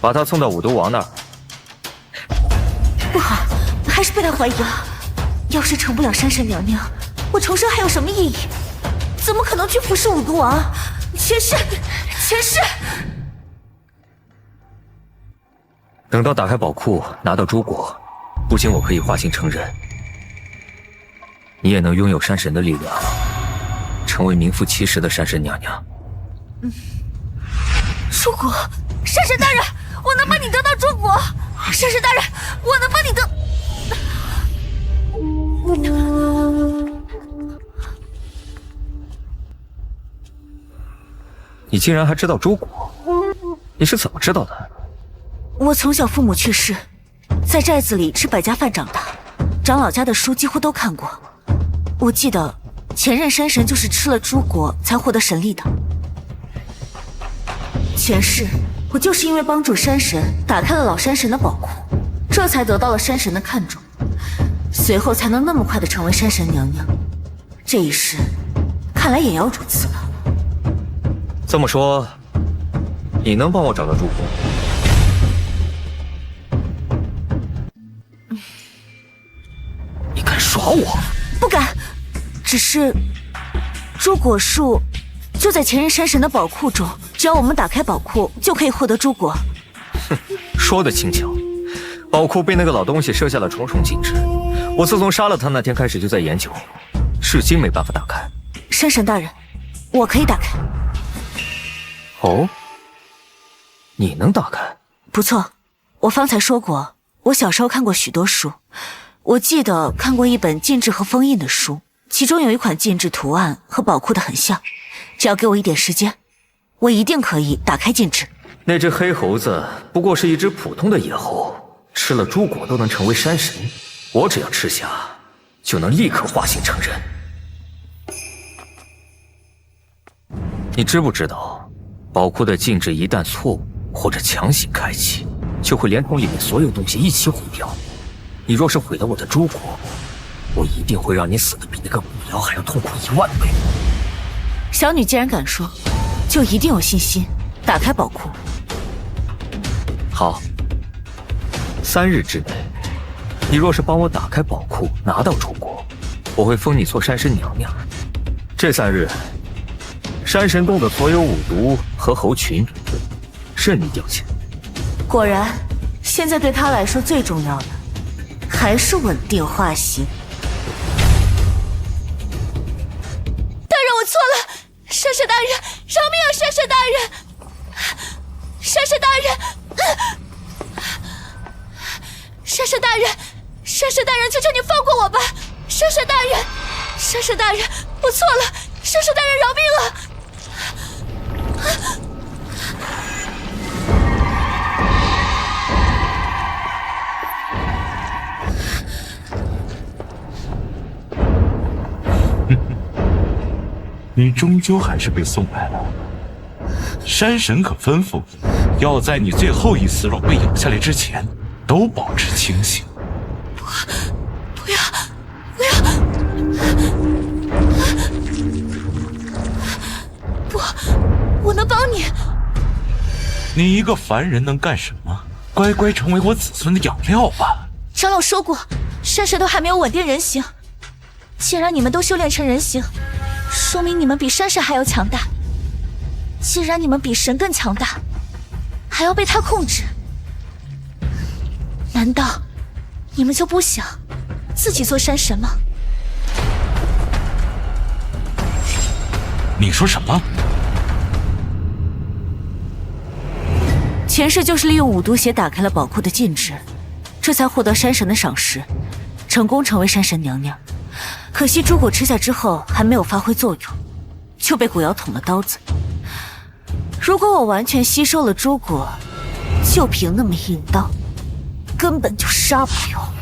把他送到五毒王那儿。不好，还是被他怀疑了。要是成不了山神娘娘，我重生还有什么意义？怎么可能去服侍五毒王？前世，前世！等到打开宝库，拿到珠果，不仅我可以化形成人，你也能拥有山神的力量，成为名副其实的山神娘娘。珠果，山神大人，我能帮你得到珠果。山神大人，我能帮你得。你竟然还知道珠果？你是怎么知道的？我从小父母去世，在寨子里吃百家饭长大，长老家的书几乎都看过。我记得前任山神就是吃了珠果才获得神力的。前世我就是因为帮助山神打开了老山神的宝库，这才得到了山神的看重。随后才能那么快的成为山神娘娘。这一世，看来也要如此了。这么说，你能帮我找到朱国？你敢耍我？不敢，只是朱果树就在前任山神的宝库中，只要我们打开宝库，就可以获得朱果。哼，说的轻巧。宝库被那个老东西设下了重重禁制，我自从杀了他那天开始就在研究，至今没办法打开。山神大人，我可以打开。哦，你能打开？不错，我方才说过，我小时候看过许多书，我记得看过一本禁制和封印的书，其中有一款禁制图案和宝库的很像，只要给我一点时间，我一定可以打开禁制。那只黑猴子不过是一只普通的野猴，吃了朱果都能成为山神，我只要吃下，就能立刻化形成人。你知不知道，宝库的禁制一旦错误或者强行开启，就会连同里面所有东西一起毁掉。你若是毁了我的朱果，我一定会让你死得比那个无聊还要痛苦10000倍。小女既然敢说，就一定有信心打开宝库。好，3日之内，你若是帮我打开宝库，拿到朱果，我会封你做山神娘娘。这3日，山神洞的所有五毒和猴群，任你调遣。果然，现在对他来说最重要的，还是稳定化形。大人，我错了，山神大人，饶命啊！山神大人，山神大人。山神大人，山神大人，求求你放过我吧！山神大人，山神大人，我错了，山神大人饶命啊！你终究还是被送来了。山神可吩咐，要在你最后一丝肉被咬下来之前，都保持清醒。不要！不，我能帮你。你一个凡人能干什么？乖乖成为我子孙的养料吧。长老说过，山神都还没有稳定人形。既然你们都修炼成人形，说明你们比山神还要强大。既然你们比神更强大，还要被他控制，难道你们就不想自己做山神吗？你说什么？前世就是利用五毒血打开了宝库的禁制，这才获得山神的赏识，成功成为山神娘娘。可惜朱果吃下之后还没有发挥作用，就被古瑶捅了刀子。如果我完全吸收了朱果，就凭那么一刀，根本就杀不了。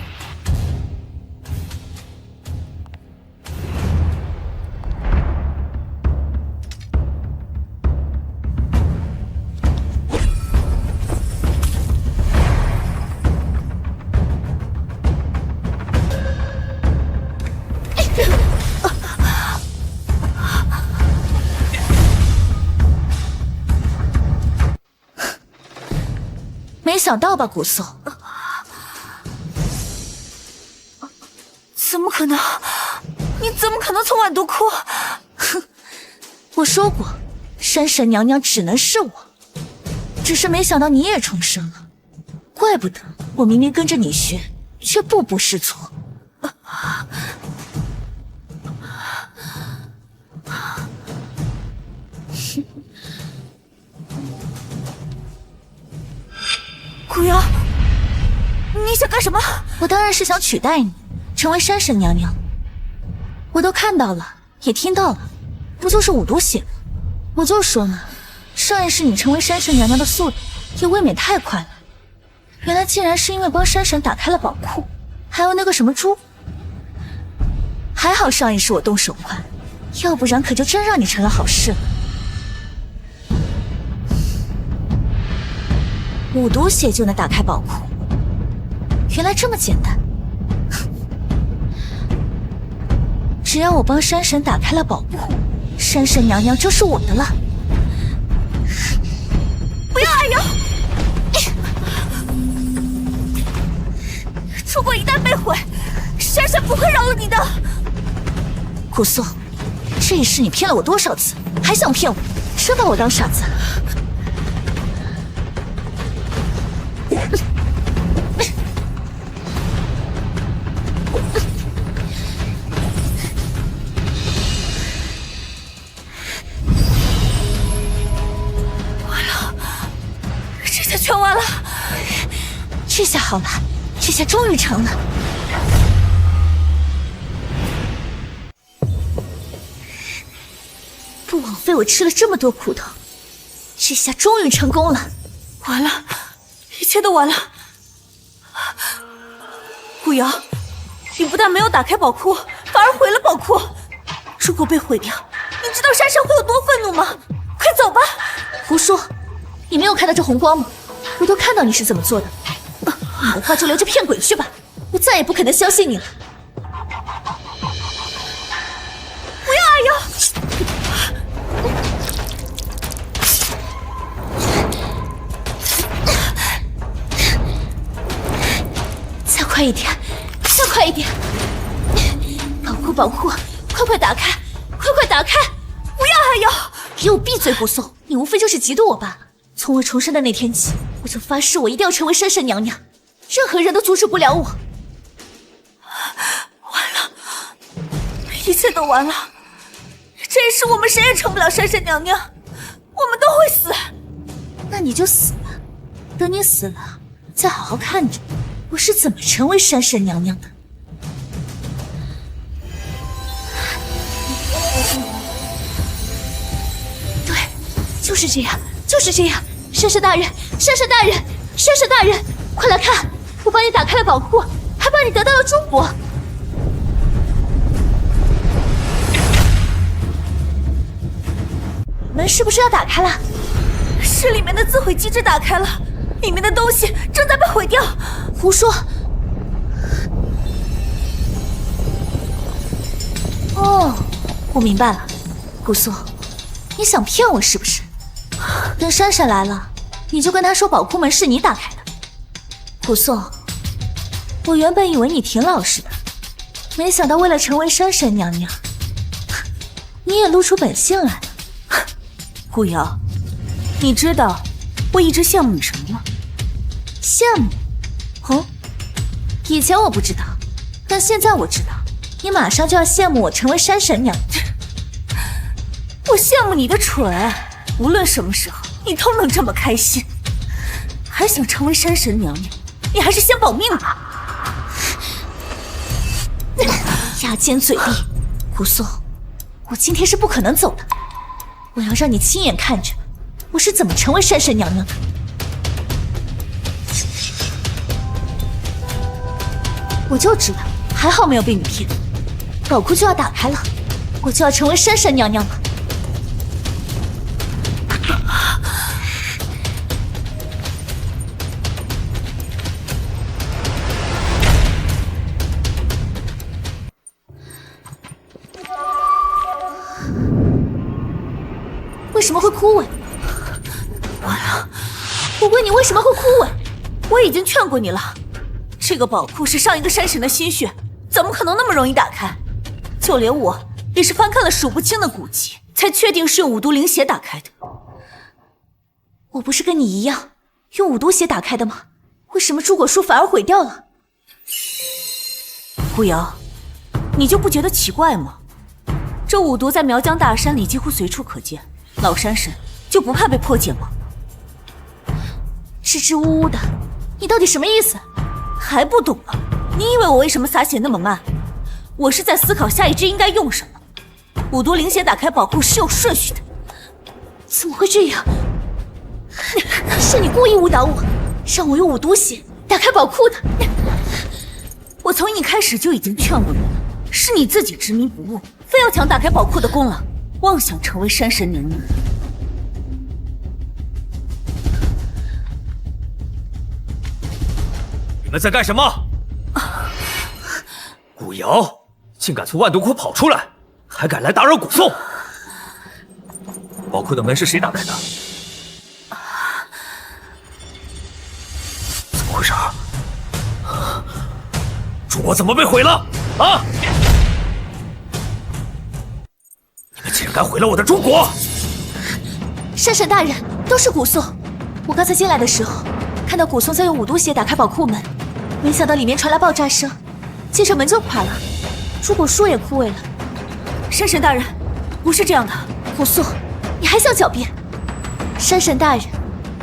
没想到吧，古颂？怎么可能？你怎么可能从晚毒窟？哼！我说过，山神娘娘只能是我，只是没想到你也重生了，怪不得我明明跟着你学，却步步失措。古瑶，你想干什么？我当然是想取代你，成为山神娘娘。我都看到了，也听到了，不就是五毒血吗？我就说嘛，上一世你成为山神娘娘的速度也未免太快了。原来竟然是因为帮山神打开了宝库，还有那个什么珠。还好上一世我动手快，要不然可就真让你成了好事了。五毒血就能打开宝库，原来这么简单。只要我帮山神打开了宝库，山神娘娘就是我的了。不要阿瑶！如果一旦被毁，山神不会饶了你的。古颂，这一世你骗了我多少次，还想骗我？真把我当傻子？这下全完了。这下好了，这下终于成了。不枉费我吃了这么多苦头，这下终于成功了。完了，一切都完了。顾瑶，你不但没有打开宝库，反而毁了宝库。如果被毁掉，你知道山神会有多愤怒吗？快走吧！胡说，你没有看到这红光吗？我都看到你是怎么做的。你的话就留着骗鬼去吧，我再也不可能相信你了。不要阿瑶！再快一点，再快一点！宝库，宝库，快快打开，快快打开！不要阿瑶！给我闭嘴，古颂！你无非就是嫉妒我罢了。从我重生的那天起，我就发誓我一定要成为山神娘娘，任何人都阻止不了我。完了，一切都完了。这一世我们谁也成不了山神娘娘，我们都会死。那你就死吧，等你死了，再好好看着我是怎么成为山神娘娘的。对，就是这样，就是这样。山神大人，山神大人，山神大人，快来看，我帮你打开了宝库，还帮你得到了珠箔。门是不是要打开了？是里面的自毁机制打开了，里面的东西正在被毁掉。胡说！哦，我明白了，古颂，你想骗我是不是？等珊珊来了，你就跟她说宝库门是你打开的。古颂，我原本以为你挺老实的，没想到为了成为山神娘娘，你也露出本性来了。顾瑶，你知道我一直羡慕你什么吗？羡慕？哦，以前我不知道，但现在我知道，你马上就要羡慕我成为山神娘娘。我羡慕你的蠢，无论什么时候你都能这么开心。还想成为山神娘娘，你还是先保命吧。牙尖嘴利，古颂，我今天是不可能走的。我要让你亲眼看着我是怎么成为山神娘娘的。我就知道，还好没有被你骗。宝库就要打开了，我就要成为山神娘娘了。为什么会枯萎？完了！我问你为什么会枯萎？我已经劝过你了，这个宝库是上一个山神的心血，怎么可能那么容易打开？就连我也是翻看了数不清的古籍，才确定是用五毒灵血打开的。我不是跟你一样用五毒血打开的吗？为什么朱果树反而毁掉了？顾瑶，你就不觉得奇怪吗？这五毒在苗疆大山里几乎随处可见，老山神就不怕被破解吗？支支吾吾的，你到底什么意思？还不懂啊？你以为我为什么洒血那么慢？我是在思考下一支应该用什么。五毒灵血打开宝库是有顺序的。怎么会这样？是你故意误导我，让我用五毒血打开宝库的。我从一开始就已经劝过你了，是你自己执迷不悟，非要抢打开宝库的功劳，妄想成为山神娘娘。你们在干什么？古瑶，竟敢从万毒窟跑出来，还敢来打扰古宋！宝库的门是谁打开的？怎么回事？主国怎么被毁了？啊！你们竟然敢毁了我的朱国！山神大人，都是古宋。我刚才进来的时候，看到古宋在用五毒血打开宝库门，没想到里面传来爆炸声，接着门就垮了，朱果树也枯萎了。山神大人，不是这样的，古宋，你还想狡辩？山神大人，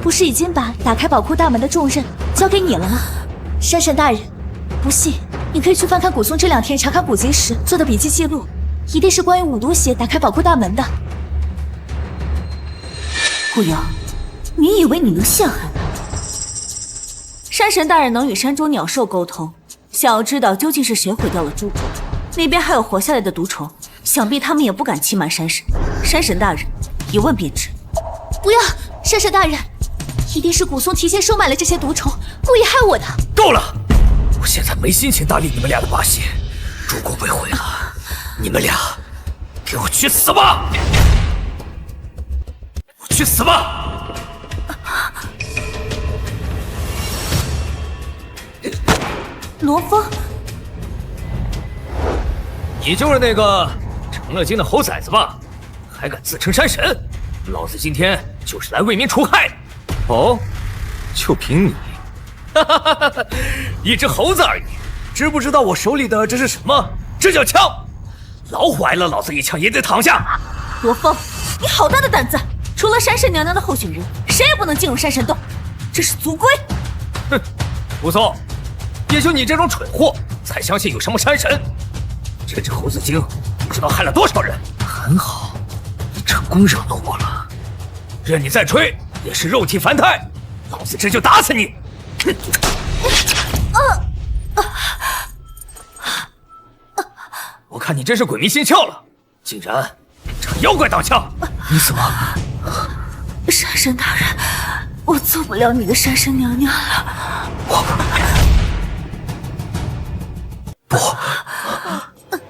不是已经把打开宝库大门的重任交给你了吗？山神大人，不信你可以去翻看古宋这2天查看古籍时做的笔记记录，一定是关于五毒血打开宝库大门的。顾瑶，你以为你能陷害他？山神大人能与山中鸟兽沟通，想要知道究竟是谁毁掉了朱国，那边还有活下来的毒虫，想必他们也不敢欺瞒山神。山神大人，一问便知。不要，山神大人，一定是古松提前收买了这些毒虫，故意害我的。够了！我现在没心情搭理你们俩的把戏。朱国被毁了，你们俩给我去死吧！去死吧！罗峰，你就是那个成了精的猴崽子吧？还敢自称山神？老子今天就是来为民除害的。哦，就凭你，一只猴子而已，知不知道我手里的这是什么？这叫枪！老虎挨了老子一枪也得躺下。罗峰，你好大的胆子！除了山神娘娘的候选人，谁也不能进入山神洞，这是族规。哼，武松，也就你这种蠢货才相信有什么山神。这只猴子精不知道害了多少人。很好，你成功惹怒我了。任你再吹，也是肉体凡胎，老子这就打死你！哼！我看你真是鬼迷心窍了，竟然找妖怪当枪！你怎么？山神大人，我做不了你的山神娘娘了。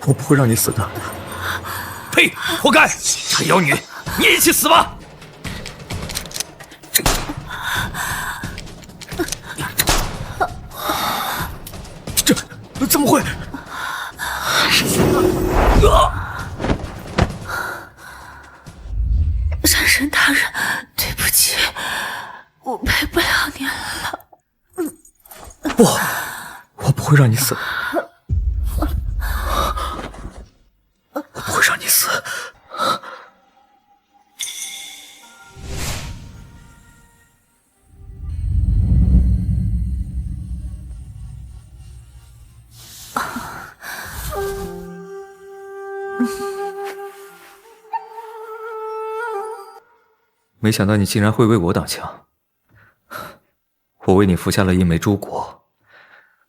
我不会让你死的。呸！活该！这妖女，你也一起死吧！这怎么会？山神大人，对不起，我陪不了您了。不，我不会让你死。我不会让你死。没想到你竟然会为我挡枪，我为你服下了一枚朱果，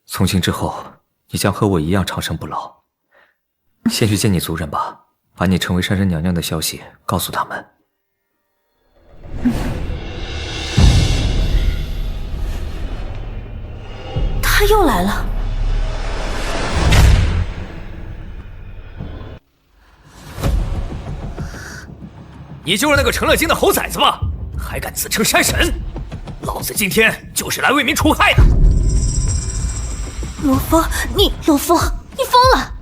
从今之后，你将和我一样长生不老。先去见你族人吧，把你成为山神娘娘的消息告诉他们。他又来了。你就是那个成了精的猴崽子吧？还敢自称山神？老子今天就是来为民除害的。罗峰，罗峰，你疯了！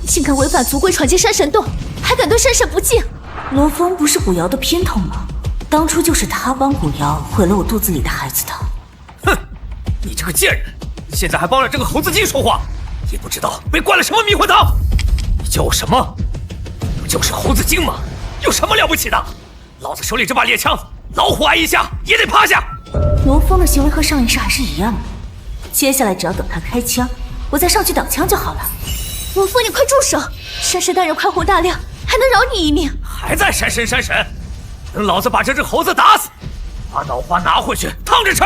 你竟敢违反族规闯进山神洞，还敢对山神不敬！罗峰不是古瑶的姘头吗？当初就是他帮古瑶毁了我肚子里的孩子的。哼，你这个贱人，现在还帮着这个猴子精说话，也不知道被灌了什么迷魂汤。你叫我什么？不就是猴子精吗？有什么了不起的？老子手里这把猎枪，老虎挨一下也得趴下。罗峰的行为和上一世还是一样的，接下来只要等他开枪，我再上去挡枪就好了。罗峰，你快住手！山神大人宽宏大量，还能饶你一命。还在山神山神，等老子把这只猴子打死，把脑花拿回去烫着吃。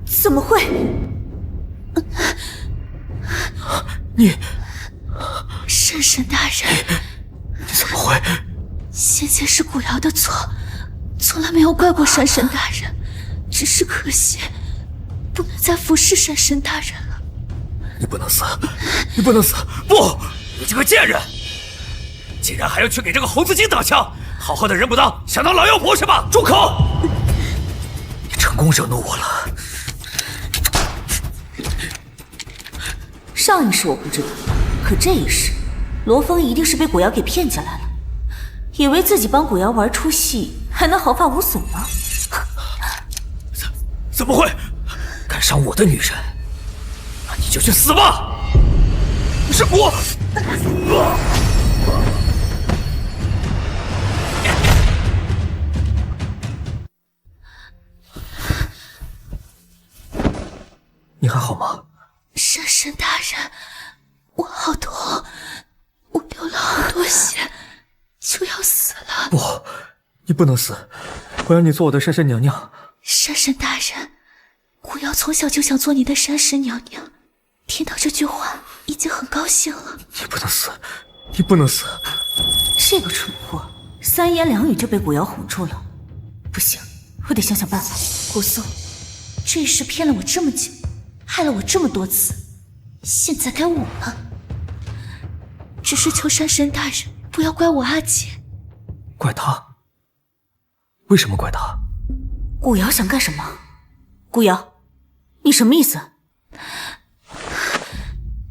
怎么会？你，山神大人，你怎么会？先前是古瑶的错，从来没有怪过山神大人，只是可惜不能再服侍山神大人了。你不能死！你不能死！不！你这个贱人，竟然还要去给这个猴子精挡枪！好好的人不当，想当老妖婆是吧？住口！你成功惹怒我了。上一世我不知道，可这一世，罗峰一定是被古瑶给骗进来了，以为自己帮古瑶玩出戏，还能毫发无损吗？怎么会？敢伤我的女人，那你就去死吧！是我。你还好吗？山神大人，我好痛，我流了好多血，就要死了。不，你不能死，我要你做我的山神娘娘。山神大人，古瑶从小就想做你的山神娘娘，听到这句话已经很高兴了。你不能死，你不能死！这个蠢货3言2语就被古瑶哄住了，不行，我得想想办法。古松，这一世骗了我这么久，害了我这么多次，现在该我了。只是求山神大人不要怪我阿姐。怪他？为什么怪他？古瑶想干什么？古瑶，你什么意思？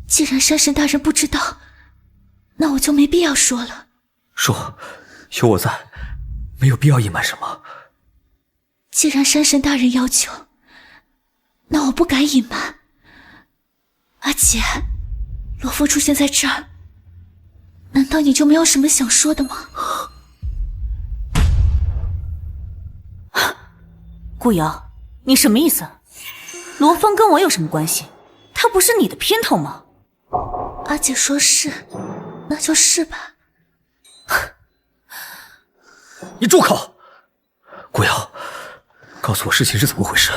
既然山神大人不知道，那我就没必要说了。说，有我在，没有必要隐瞒什么。既然山神大人要求，那我不敢隐瞒。阿姐，罗峰出现在这儿，难道你就没有什么想说的吗？古瑶，你什么意思？罗峰跟我有什么关系？他不是你的姘头吗？阿姐说是，那就是吧。你住口！古瑶，告诉我事情是怎么回事。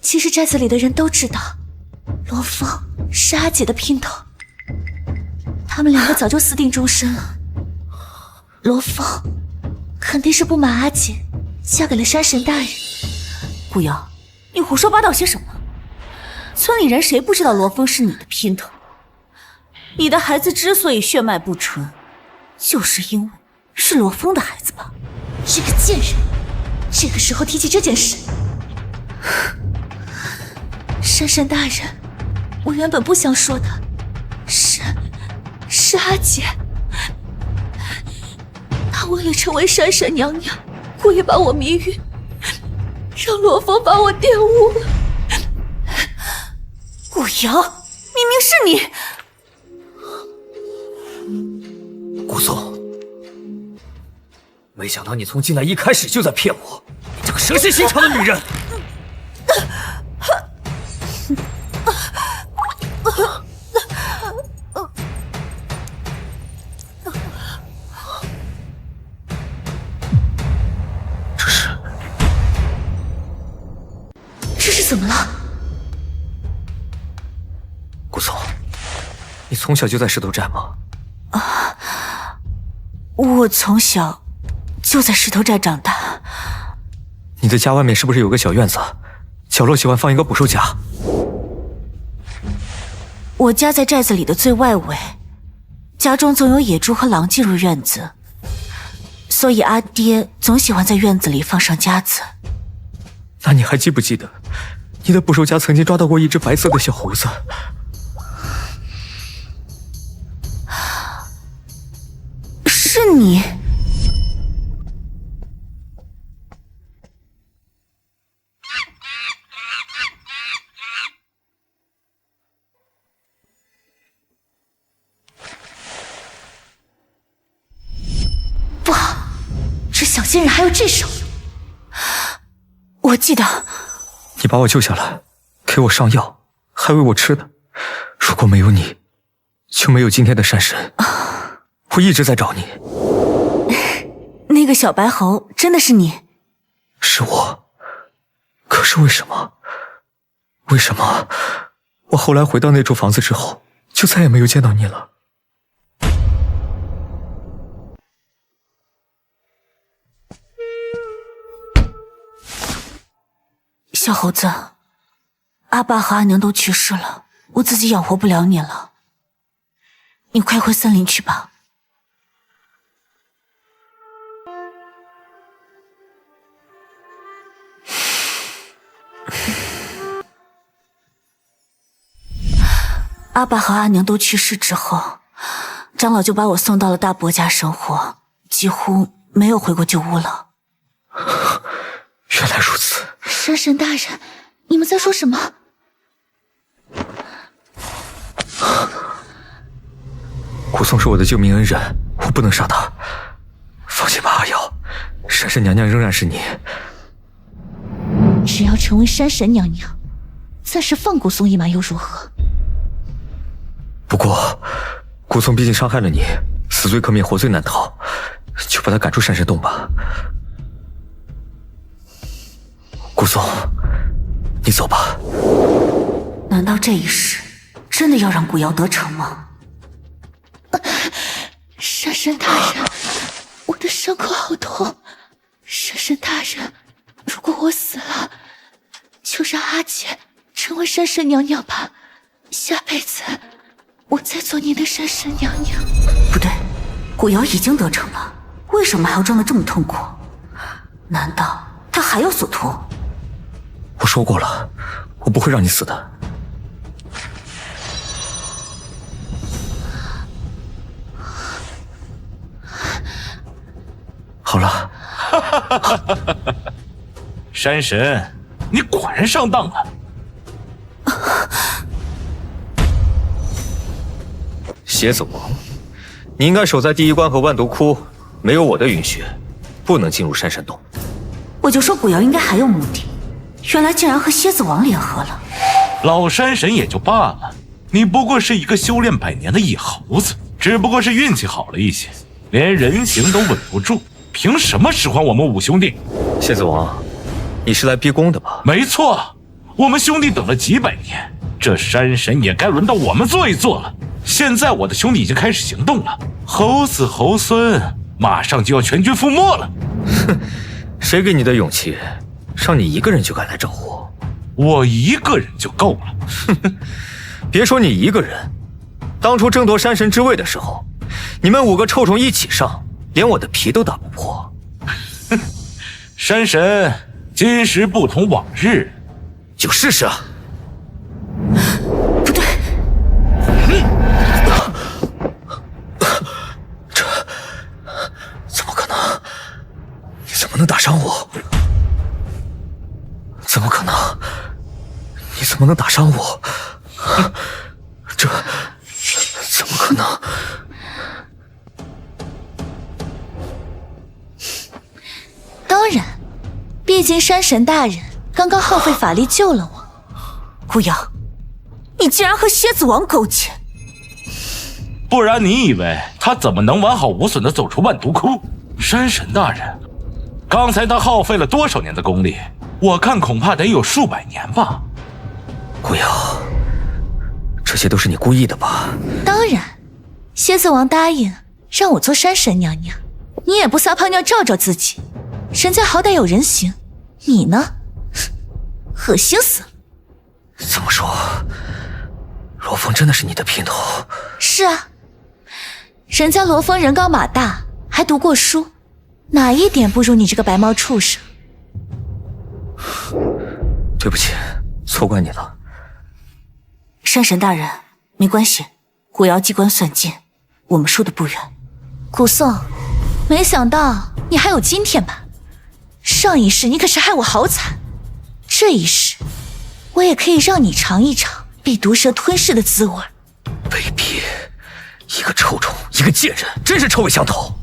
其实寨子里的人都知道，罗峰是阿姐的姘头，他们两个早就私定终身了。罗峰肯定是不满阿姐嫁给了山神大人。古瑶，你胡说八道些什么？村里人谁不知道罗峰是你的姘头？你的孩子之所以血脉不纯，就是因为是罗峰的孩子吧？这个贱人，这个时候提起这件事。山神大人，我原本不想说的，是阿姐，她为了成为山神娘娘，故意把我迷晕，让罗峰把我玷污了。古瑶，明明是你！古松，没想到你从进来一开始就在骗我，你这个蛇蝎心肠的女人！这是怎么了？古松，你从小就在石头寨吗？我从小就在石头寨长大。你的家外面是不是有个小院子？角落喜欢放一个捕兽夹。我家在寨子里的最外围，家中总有野猪和狼进入院子，所以阿爹总喜欢在院子里放上夹子。那你还记不记得，你的捕兽夹曾经抓到过一只白色的小猴子？是你？不好，这小贱人还有这手！我记得你把我救下来，给我上药，还喂我吃的。如果没有你，就没有今天的山神。我一直在找你。那个小白猴真的是你？是我。可是为什么？为什么我后来回到那处房子之后，就再也没有见到你了？小猴子，阿爸和阿娘都去世了，我自己养活不了你了，你快回森林去吧。阿爸和阿娘都去世之后，长老就把我送到了大伯家生活，几乎没有回过旧屋了。原来如此。山神大人，你们在说什么？古松是我的救命恩人，我不能杀他。放心吧，阿瑶，山神娘娘仍然是你。只要成为山神娘娘，暂时放古松一马又如何？不过，古松毕竟伤害了你，死罪可免，活罪难逃，就把他赶出山神洞吧。古松，你走吧。难道这一世真的要让古瑶得逞吗？山神大人，我的伤口好痛。山神大人，如果我死了，就让阿姐成为山神娘娘吧。下辈子我再做您的山神娘娘。不对，古瑶已经得逞了，为什么还要装得这么痛苦？难道他还有所图？我说过了，我不会让你死的。好了。山神，你果然上当了。蝎子王，你应该守在第一关和万毒窟，没有我的允许，不能进入山神洞。我就说古瑶应该还有目的，原来竟然和蝎子王联合了。老山神也就罢了，你不过是一个修炼100年的野猴子，只不过是运气好了一些，连人形都稳不住，凭什么使唤我们5兄弟？蝎子王，你是来逼宫的吧？没错，我们兄弟等了几百年，这山神也该轮到我们做一做了。现在我的兄弟已经开始行动了，猴子猴孙马上就要全军覆没了。哼，谁给你的勇气，让你一个人就敢来找我？我一个人就够了。哼哼，别说你一个人，当初争夺山神之位的时候，你们5个臭虫一起上，连我的皮都打不破。哼，山神，今时不同往日，就试试啊！不对，这怎么可能？你怎么能打伤我？怎么可能？你怎么能打伤我？这怎么可能？当然，毕竟山神大人刚刚耗费法力救了我。古瑶，你竟然和蝎子王勾结！不然你以为他怎么能完好无损地走出万毒窟？山神大人，刚才他耗费了多少年的功力？我看恐怕得有数百年吧。古瑶，这些都是你故意的吧？当然，蝎子王答应让我做山神娘娘，你也不撒泡尿照照自己，人家好歹有人形，你呢？恶心死了！这么说，罗峰真的是你的姘头？是啊，人家罗峰人高马大，还读过书，哪一点不如你这个白毛畜生？对不起，错怪你了。山神大人，没关系，古瑶机关算尽，我们输得不远。古颂，没想到你还有今天吧？上一世你可是害我好惨，这一世我也可以让你尝一尝被毒蛇吞噬的滋味。卑鄙，一个臭虫，一个贱人，真是臭味相投。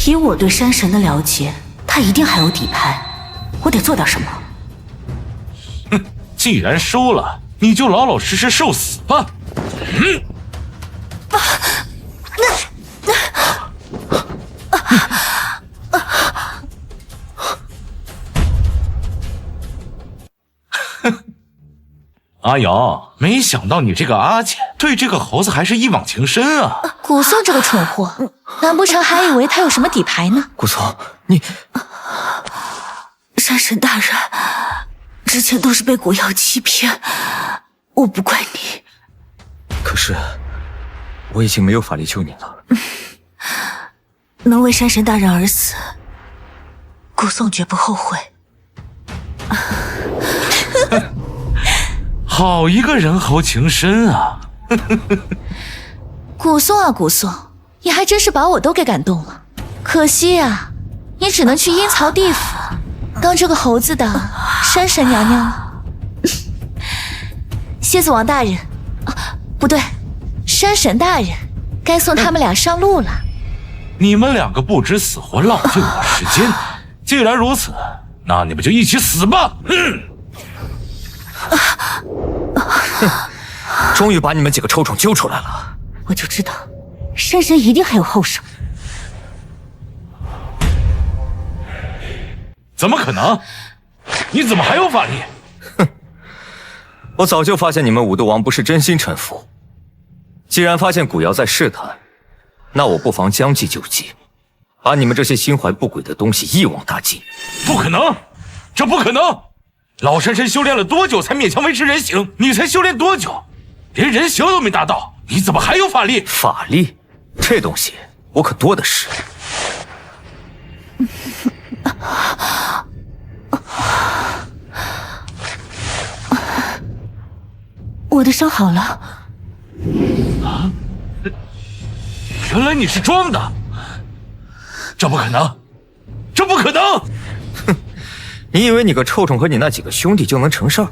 以我对山神的了解，他一定还有底牌，我得做点什么。哼，既然输了，你就老老实实受死吧。阿瑶，没想到你这个阿姐对这个猴子还是一往情深啊！古颂这个蠢货，难不成还以为他有什么底牌呢？古颂，你……山神大人，之前都是被古瑶欺骗，我不怪你。可是，我已经没有法力救你了。能为山神大人而死，古颂绝不后悔。好一个人猴情深啊！古颂啊古颂，你还真是把我都给感动了。可惜啊，你只能去阴曹地府当这个猴子的山神娘娘了。蝎子王大人，不对，山神大人，该送他们俩上路了。你们两个不知死活，浪费我时间。既然如此，那你们就一起死吧！终于把你们几个臭虫揪出来了。我就知道，山神一定还有后手。怎么可能？你怎么还有法力？哼！我早就发现你们五毒王不是真心臣服。既然发现古瑶在试探，那我不妨将计就计，把你们这些心怀不轨的东西一网打尽。不可能，这不可能！老山神修炼了多久才勉强维持人形？你才修炼多久？连人形都没达到，你怎么还有法力？法力？这东西我可多的是。我的伤好了。啊！原来你是装的！这不可能！这不可能！哼！你以为你个臭虫和你那几个兄弟就能成事儿？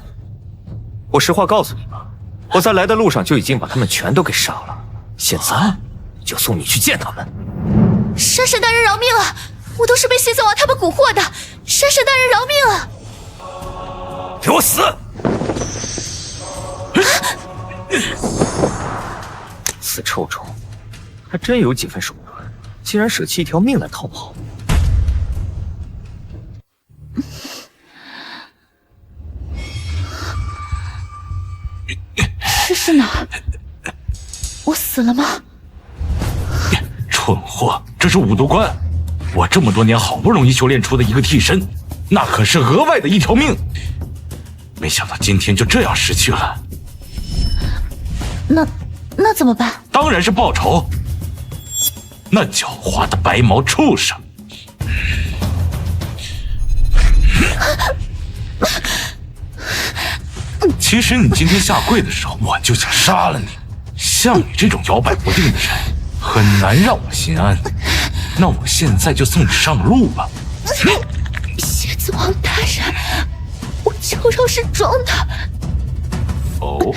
我实话告诉你吧，我在来的路上就已经把他们全都给杀了，现在就送你去见他们。山神大人饶命啊！我都是被蝎子王他们蛊惑的，山神大人饶命啊！给我死！死臭虫，还真有几分手段，竟然舍弃一条命来逃跑。这是哪儿？我死了吗？蠢货，这是五毒关，我这么多年好不容易修炼出的一个替身，那可是额外的一条命，没想到今天就这样失去了。那怎么办？当然是报仇。那狡猾的白毛畜生！其实你今天下跪的时候，我就想杀了你。像你这种摇摆不定的人，很难让我心安。那我现在就送你上路吧。蝎子王大人，我求饶是装的。哦。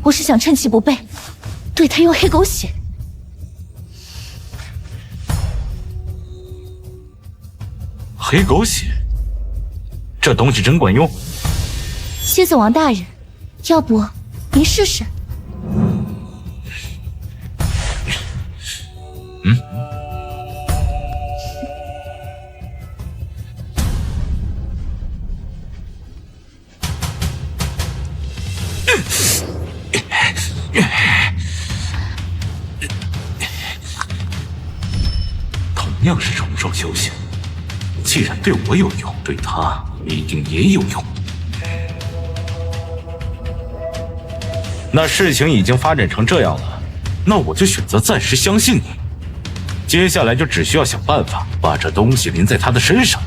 我是想趁其不备，对他用黑狗血。黑狗血，这东西真管用。蝎子王大人，要不您试试？嗯。同样是虫兽修行，既然对我有用，对他一定也有用。那事情已经发展成这样了，那我就选择暂时相信你。接下来就只需要想办法把这东西淋在他的身上。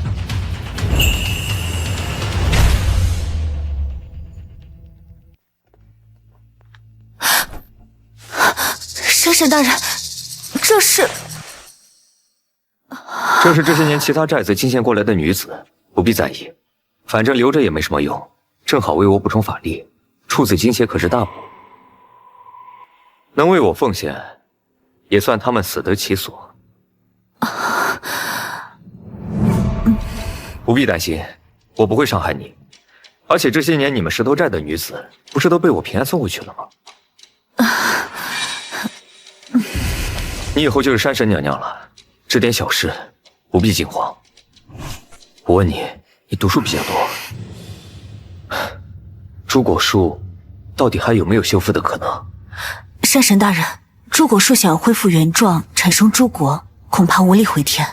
山神大人，这是这些年其他寨子进献过来的女子，不必在意，反正留着也没什么用，正好为我补充法力。处子金血可是大补，能为我奉献，也算他们死得其所。不必担心，我不会伤害你。而且这些年你们石头寨的女子，不是都被我平安送回去了吗？你以后就是山神娘娘了，这点小事不必惊慌。我问你，你毒术比较多，朱果树到底还有没有修复的可能？山神大人，朱果树想要恢复原状，产生朱果，恐怕无力回天。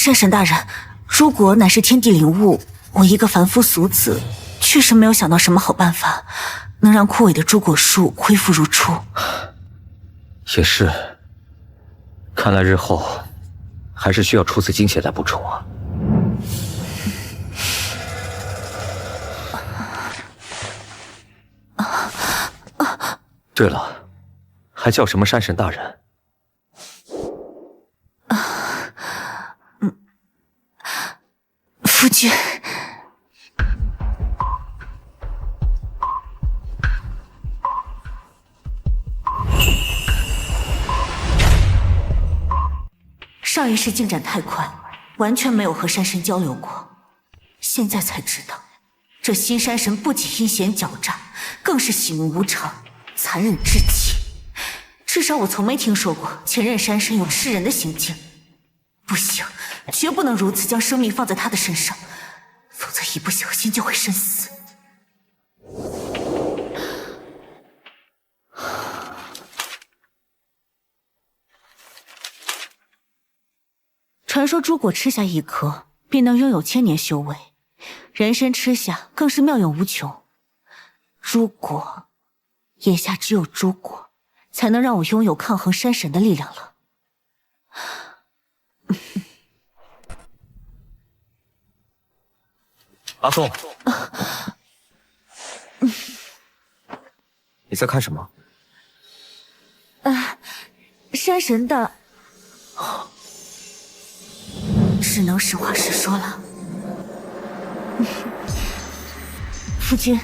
山神大人，如果乃是天地灵物，我一个凡夫俗子，确实没有想到什么好办法，能让枯萎的朱果树恢复如初。也是，看来日后还是需要出此经血来补充啊。对了，还叫什么山神大人？夫君，上一世进展太快，完全没有和山神交流过。现在才知道，这新山神不仅阴险狡诈，更是喜怒无常，残忍至极。至少我从没听说过前任山神有吃人的行径。不行，绝不能如此将生命放在他的身上，否则一不小心就会身死。传说朱果吃下一颗，便能拥有1000年修为，人参吃下更是妙用无穷。如果眼下只有朱果，才能让我拥有抗衡山神的力量了。阿宋，你在看什么？山神的，只能实话实说了。夫君，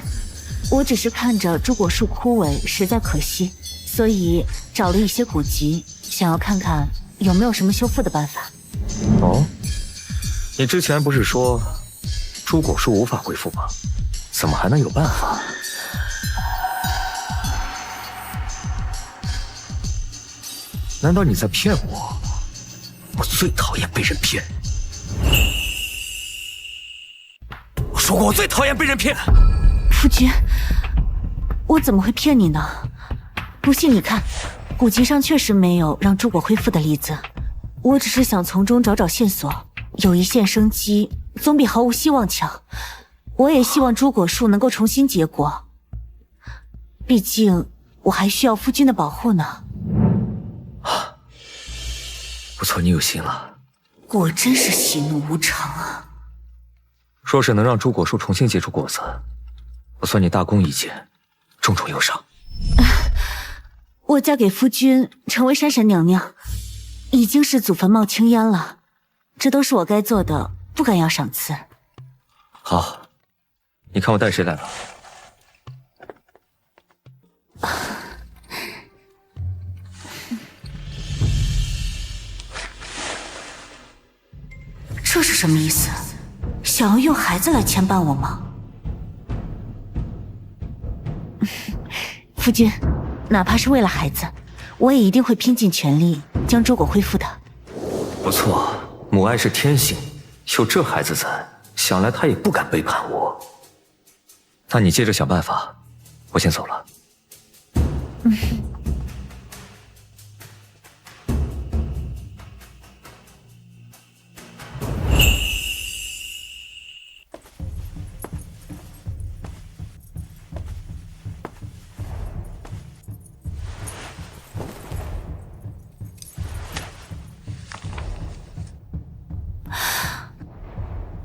我只是看着朱果树枯萎，实在可惜，所以找了一些古籍，想要看看有没有什么修复的办法。哦，你之前不是说朱果树无法恢复吗？怎么还能有办法？难道你在骗我？我最讨厌被人骗。我说过，我最讨厌被人骗。夫君，我怎么会骗你呢？不信你看，古籍上确实没有让朱果恢复的例子。我只是想从中找找线索，有一线生机，总比毫无希望强。我也希望朱果树能够重新结果，毕竟我还需要夫君的保护呢。不错，你有心了。果真是喜怒无常啊！若是能让朱果树重新结出果子，我算你大功一件，重重有赏。我嫁给夫君，成为山神娘娘，已经是祖坟冒青烟了，这都是我该做的，不敢要赏赐。好，你看我带谁来了？这是什么意思？想要用孩子来牵绊我吗？夫君，哪怕是为了孩子，我也一定会拼尽全力将朱果恢复的。不错，母爱是天性，有这孩子在，想来他也不敢背叛我。那你接着想办法，我先走了。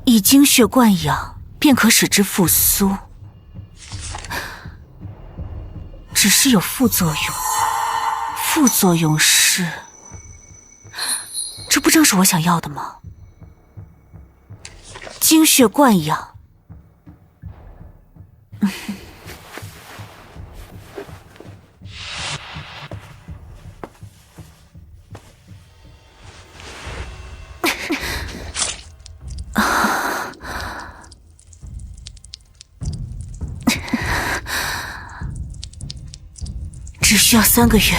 以精血灌养，便可使之复苏。只是有副作用，副作用是……这不正是我想要的吗？精血灌养。只需要3个月。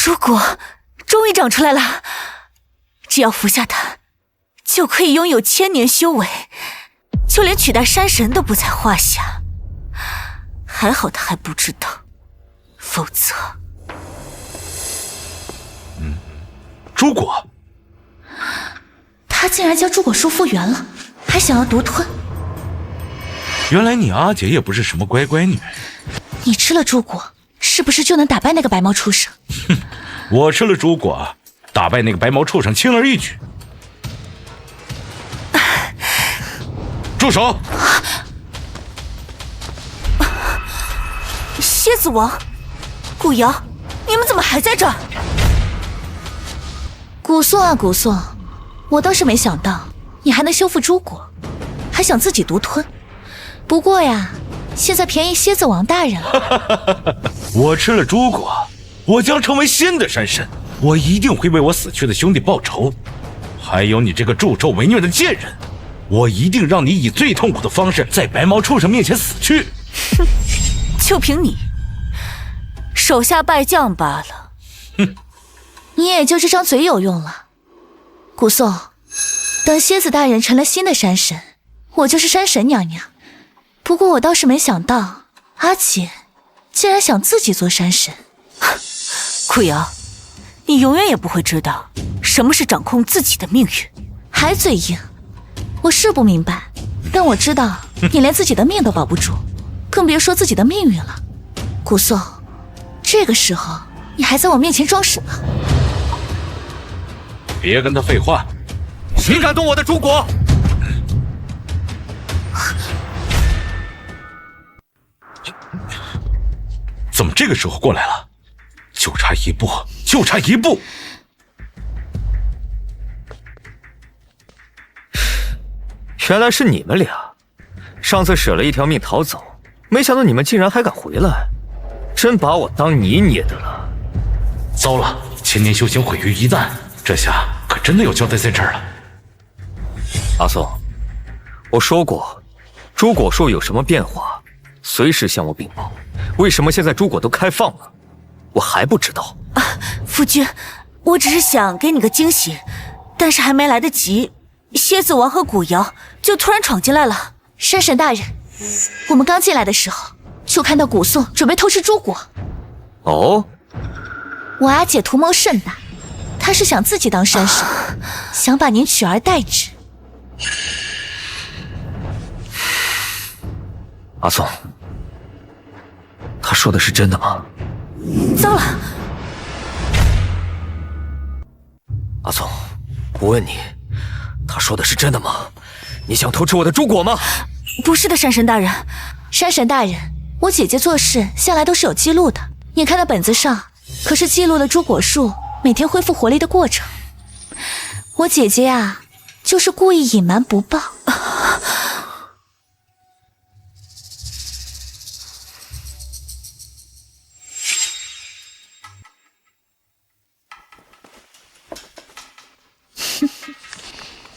朱果终于长出来了，只要服下它，就可以拥有1000年修为，就连取代山神都不在话下。还好他还不知道，否则……朱果，他竟然将朱果树复原了，还想要独吞。原来你阿姐也不是什么乖乖女。你吃了朱果，是不是就能打败那个白毛畜生？哼，我吃了朱果，打败那个白毛畜生轻而易举。住手！蝎子王，古瑶，你们怎么还在这儿？古宋啊古宋，我倒是没想到你还能修复朱果，还想自己独吞。不过呀，现在便宜蝎子王大人了。我吃了朱果，我将成为新的山神，我一定会为我死去的兄弟报仇。还有你这个助纣为虐的贱人，我一定让你以最痛苦的方式在白毛畜生面前死去。哼，就凭你，手下败将罢了。哼，你也就这张嘴有用了。古宋，等蝎子大人成了新的山神，我就是山神娘娘。不过我倒是没想到，阿姐竟然想自己做山神。苦瑶，你永远也不会知道什么是掌控自己的命运。还嘴硬，我是不明白，但我知道你连自己的命都保不住，更别说自己的命运了。古宋，这个时候你还在我面前装什么？别跟他废话！谁敢动我的朱果？怎么这个时候过来了？就差一步，就差一步！原来是你们俩，上次舍了一条命逃走，没想到你们竟然还敢回来，真把我当泥捏的了。糟了，1000年修行毁于一旦，这下可真的要交代在这儿了。阿宋，我说过，朱果树有什么变化，随时向我禀报。为什么现在朱果都开放了，我还不知道？夫君，我只是想给你个惊喜，但是还没来得及，蝎子王和古瑶就突然闯进来了。山神大人，我们刚进来的时候就看到古宋准备偷吃朱果。哦，我阿姐图谋甚大，她是想自己当山神，想把您取而代之。阿宋，他说的是真的吗？糟了！阿宋，我问你，他说的是真的吗？你想偷吃我的朱果吗？不是的，山神大人。山神大人，我姐姐做事向来都是有记录的，你看那本子上可是记录了朱果树每天恢复活力的过程。我姐姐呀，就是故意隐瞒不报。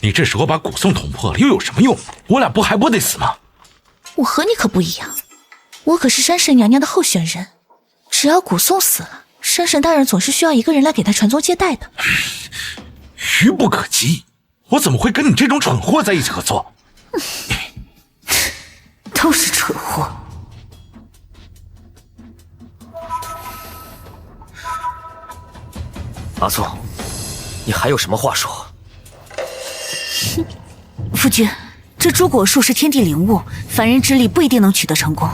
你这时候把古宋捅破了又有什么用？我俩不还不得死吗？我和你可不一样，我可是山神娘娘的候选人，只要古宋死了，山神大人总是需要一个人来给他传宗接代的。愚不可及，我怎么会跟你这种蠢货在一起合作？都是蠢货。阿宋，你还有什么话说？夫君，这朱果树是天地灵物，凡人之力不一定能取得成功。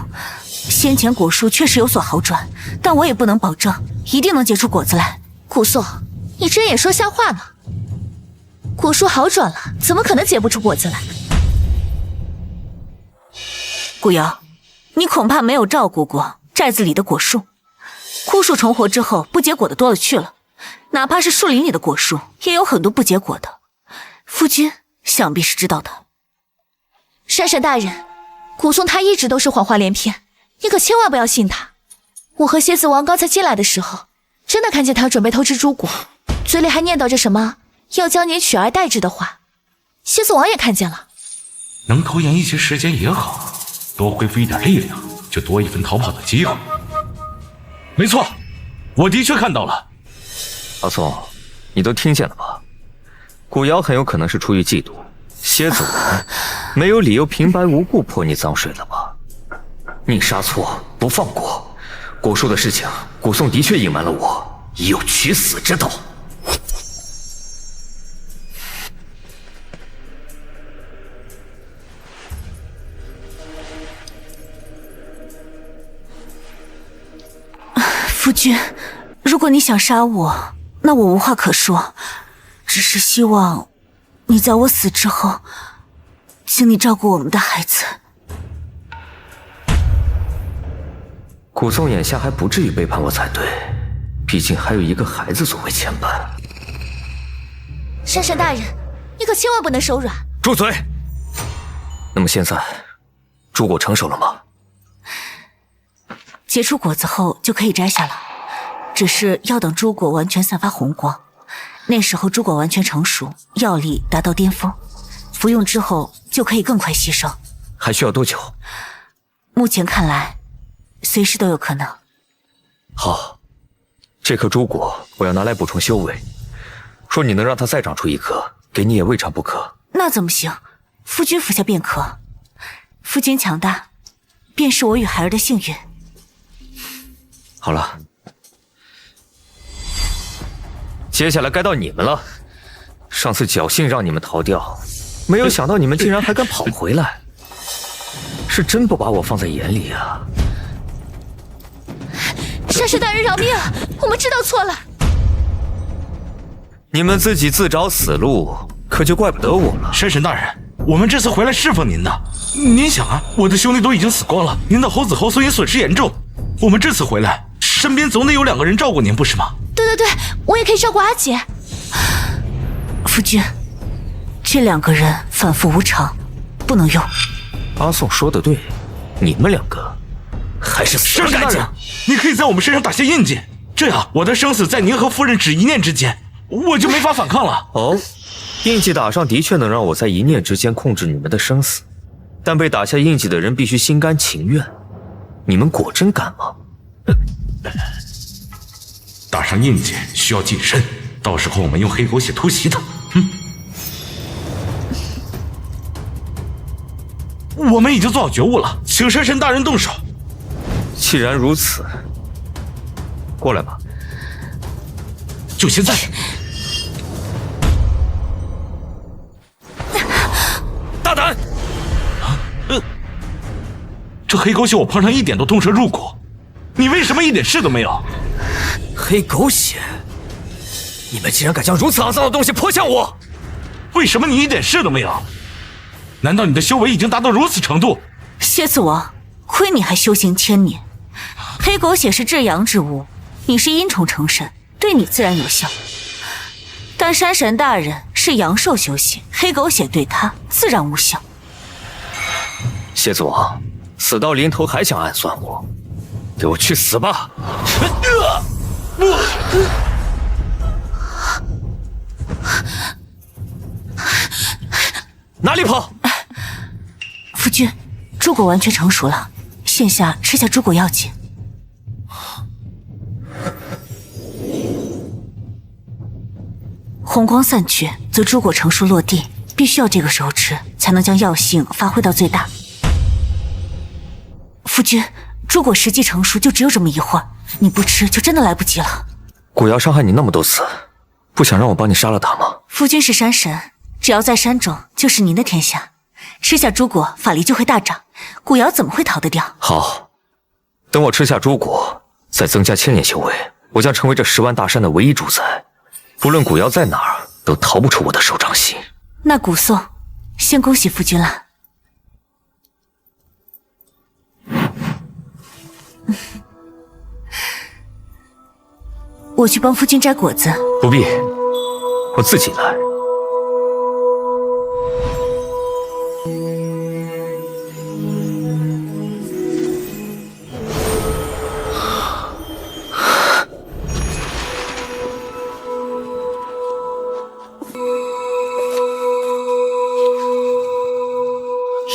先前果树确实有所好转，但我也不能保证一定能结出果子来。古宋，你睁眼说瞎话呢！果树好转了，怎么可能结不出果子来？古瑶，你恐怕没有照顾过寨子里的果树。枯树重活之后，不结果的多了去了，哪怕是树林里的果树，也有很多不结果的。夫君想必是知道的。山神大人，古宋他一直都是谎话连篇，你可千万不要信他。我和蝎子王刚才进来的时候，真的看见他准备偷吃朱果，嘴里还念叨着什么要将您取而代之的话。蝎子王也看见了。能拖延一些时间也好，多恢复一点力量，就多一分逃跑的机会。没错，我的确看到了，阿宋，你都听见了吧？古瑶很有可能是出于嫉妒，蝎子王没有理由平白无故泼你脏水了吧？宁杀错不放过，果树的事情，古宋的确隐瞒了我，已有取死之道。夫君，如果你想杀我，那我无话可说，只是希望你在我死之后，请你照顾我们的孩子。古宋眼下还不至于背叛我才对，毕竟还有一个孩子作为牵绊。山神大人，你可千万不能手软。住嘴！那么现在，诸果成熟了吗？结出果子后就可以摘下了，只是要等诸果完全散发红光，那时候诸果完全成熟，药力达到巅峰，服用之后就可以更快吸收。还需要多久？目前看来，随时都有可能。好，这颗诸果我要拿来补充修为，若你能让它再长出一颗，给你也未尝不可。那怎么行？夫君服下便可。夫君强大，便是我与孩儿的幸运。好了，接下来该到你们了。上次侥幸让你们逃掉，没有想到你们竟然还敢跑回来，是真不把我放在眼里啊！山神大人饶命，我们知道错了。你们自己自找死路，可就怪不得我了。山神大人，我们这次回来侍奉您的。您想啊，我的兄弟都已经死光了，您的猴子猴孙也损失严重。我们这次回来，身边总得有2个人照顾您，不是吗？对，我也可以照顾阿姐。夫君，这2个人反复无常，不能用。阿宋说的对，你们2个还是死了干净。你可以在我们身上打下印记，这样我的生死在您和夫人只一念之间，我就没法反抗了。哦，印记打上的确能让我在一念之间控制你们的生死，但被打下印记的人必须心甘情愿。你们果真敢吗？打上印记需要近身，到时候我们用黑狗血突袭他。我们已经做好觉悟了，请山神大人动手。既然如此，过来吧。就现在。大胆！这黑狗血我碰上一点都动辄入骨，你为什么一点事都没有？黑狗血！你们竟然敢将如此肮脏的东西泼向我！为什么你一点事都没有？难道你的修为已经达到如此程度？蝎子王，亏你还修行1000年。黑狗血是至阳之物，你是阴虫成神，对你自然有效。但山神大人是阳兽修行，黑狗血对他自然无效。蝎子王，死到临头还想暗算我，给我去死吧！哪里跑？夫君，诸果完全成熟了，现下吃下诸果要紧。红光散去，则诸果成熟落地，必须要这个时候吃，才能将药性发挥到最大。夫君，诸果实际成熟就只有这么一会儿，你不吃就真的来不及了。古瑶伤害你那么多次，不想让我帮你杀了他吗？夫君是山神，只要在山中就是您的天下，吃下诸果法力就会大涨，古瑶怎么会逃得掉？好，等我吃下诸果，再增加1000年修为，我将成为这10万大山的唯一主宰，不论古瑶在哪儿，都逃不出我的手掌心。那古宋，先恭喜夫君了。我去帮夫君摘果子。不必，我自己来。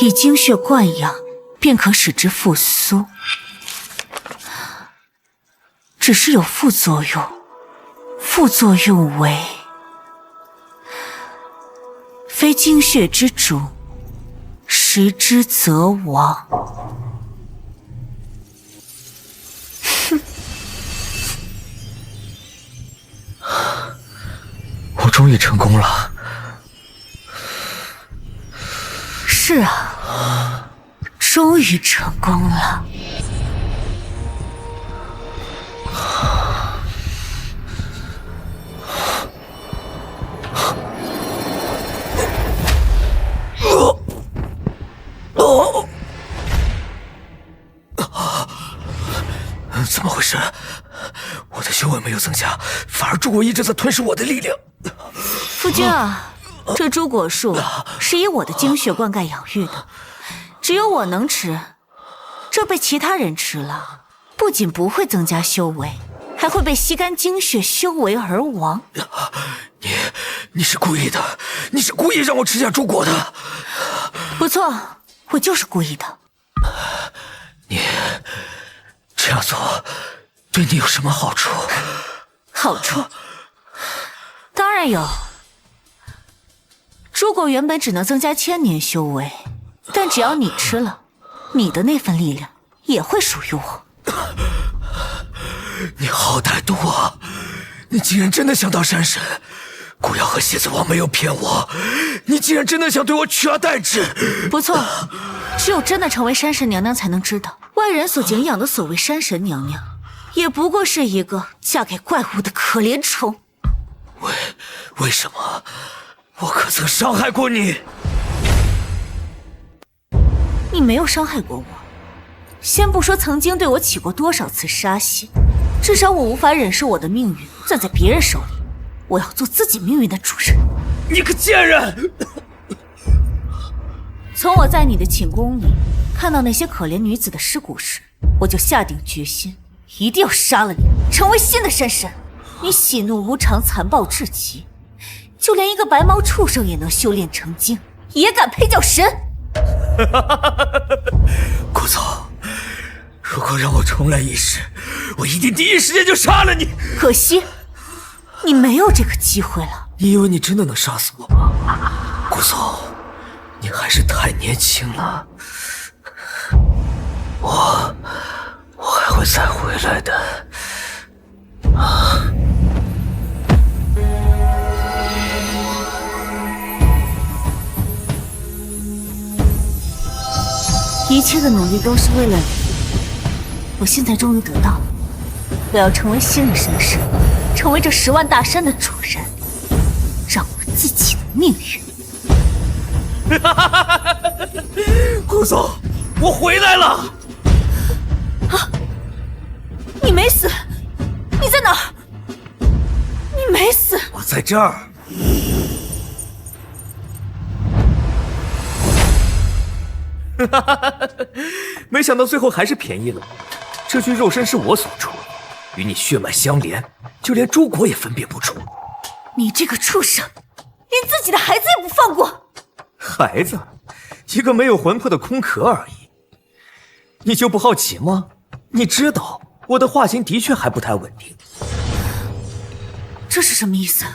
以精血灌养，便可使之复苏。只是有副作用，副作用为非精血之主，食之则亡。我终于成功了。是啊，终于成功了。怎么回事？我的修为没有增加，反而朱果一直在吞噬我的力量。夫君啊，这朱果树是以我的精血灌溉养育的，只有我能吃。这被其他人吃了，不仅不会增加修为，还会被吸干精血，修为而亡。你是故意的，你是故意让我吃下朱果的。不错，我就是故意的。你这样做对你有什么好处？好处当然有。朱果原本只能增加1000年修为，但只要你吃了，你的那份力量也会属于我。你好歹毒啊！你竟然真的想当山神！古瑶和蝎子王没有骗我，你竟然真的想对我取而代之！不错，只有真的成为山神娘娘才能知道，外人所敬仰的所谓山神娘娘，也不过是一个嫁给怪物的可怜虫。为什么？我可曾伤害过你？你没有伤害过我，先不说曾经对我起过多少次杀心，至少我无法忍受我的命运攥在别人手里。我要做自己命运的主人。你个贱人！从我在你的寝宫里看到那些可怜女子的尸骨时，我就下定决心，一定要杀了你，成为新的山神。你喜怒无常，残暴至极，就连一个白毛畜生也能修炼成精，也敢配叫神？顾总，如果让我重来一世，我一定第一时间就杀了你。可惜你没有这个机会了。你以为你真的能杀死我吗？顾总，你还是太年轻了。我还会再回来的。一切的努力都是为了你，我现在终于得到了。我要成为新的山神，成为这10万大山的主人，掌握自己的命运。顾总，我回来了！啊！你没死？你在哪儿？你没死？我在这儿。没想到最后还是便宜了我。这具肉身是我所出，与你血脉相连，就连朱果也分辨不出。你这个畜生，连自己的孩子也不放过！孩子，一个没有魂魄的空壳而已。你就不好奇吗？你知道我的化形的确还不太稳定。这是什么意思？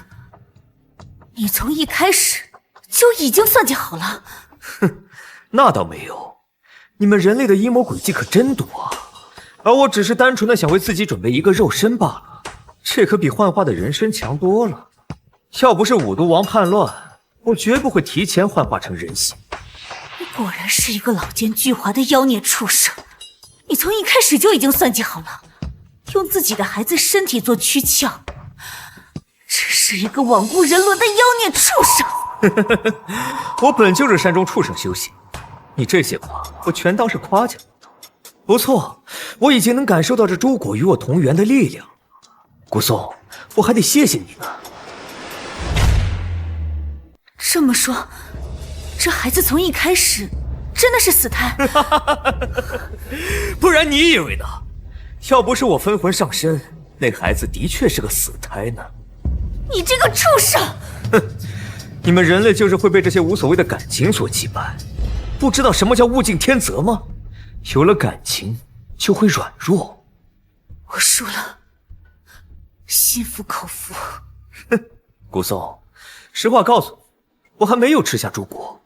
你从一开始就已经算计好了？哼，那倒没有。你们人类的阴谋诡计可真多啊！而我只是单纯的想为自己准备一个肉身罢了，这可比幻化的人身强多了。要不是五毒王叛乱，我绝不会提前幻化成人形。你果然是一个老奸巨猾的妖孽畜生！你从一开始就已经算计好了，用自己的孩子身体做躯壳，这是一个罔顾人伦的妖孽畜生！我本就是山中畜生修行，你这些话我全当是夸奖。不错，我已经能感受到这朱果与我同源的力量。古松，我还得谢谢你呢。这么说，这孩子从一开始真的是死胎？不然你以为呢？要不是我分魂上身，那孩子的确是个死胎呢。你这个畜生！哼，你们人类就是会被这些无所谓的感情所羁绊，不知道什么叫物竞天择吗？有了感情就会软弱。我输了，心服口服。哼，古宋，实话告诉你，我还没有吃下猪骨。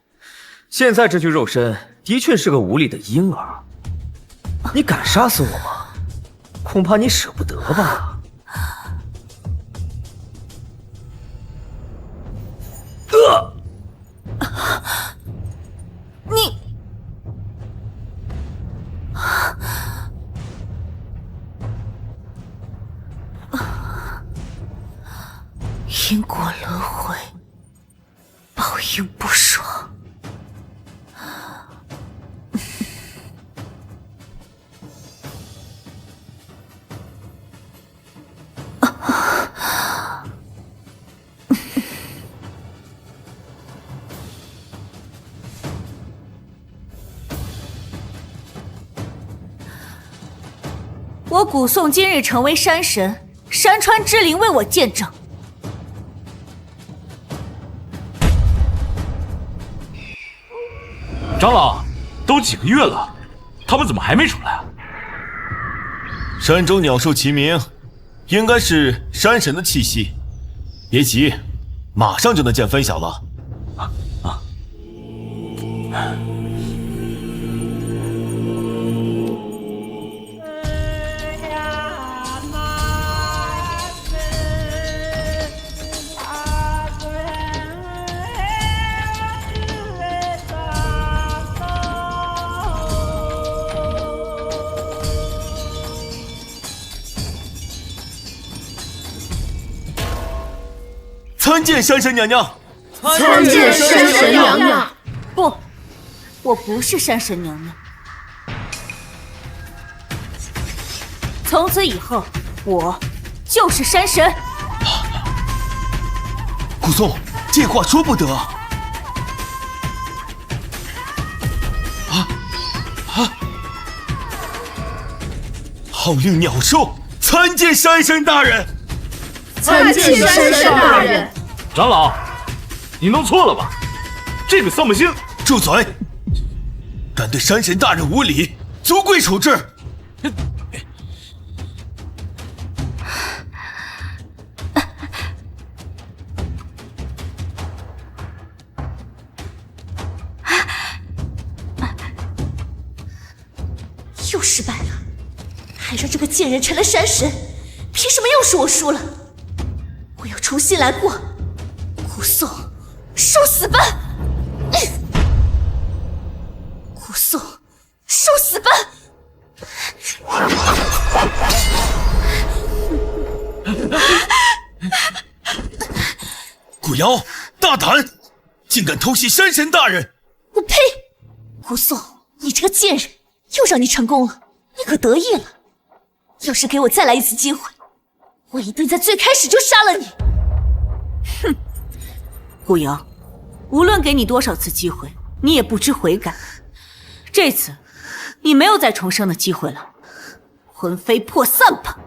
现在这具肉身的确是个无力的婴儿。你敢杀死我吗？恐怕你舍不得吧。你。因果轮回，报应不爽。我古宋今日成为山神，山川之灵为我见证。长老，都几个月了，他们怎么还没出来啊？山中鸟兽齐鸣，应该是山神的气息。别急，马上就能见分晓了。参见山神娘娘！参见山神娘娘！不，我不是山神娘娘。从此以后，我就是山神。古宋，这话说不得！号令鸟兽，参见山神大人！参见山神大人！长老，你弄错了吧？这个丧门星……住嘴！敢对山神大人无礼，族规处置！又失败了，还让这个贱人成了山神，凭什么又是我输了？我要重新来过。古宋，受死吧！古宋，受死吧！古瑶，大胆，竟敢偷袭山神大人！我呸！古宋，你这个贱人，又让你成功了，你可得意了？要是给我再来一次机会，我一定在最开始就杀了你！哼，古瑶，无论给你多少次机会，你也不知悔改。这次，你没有再重生的机会了，魂飞魄散吧！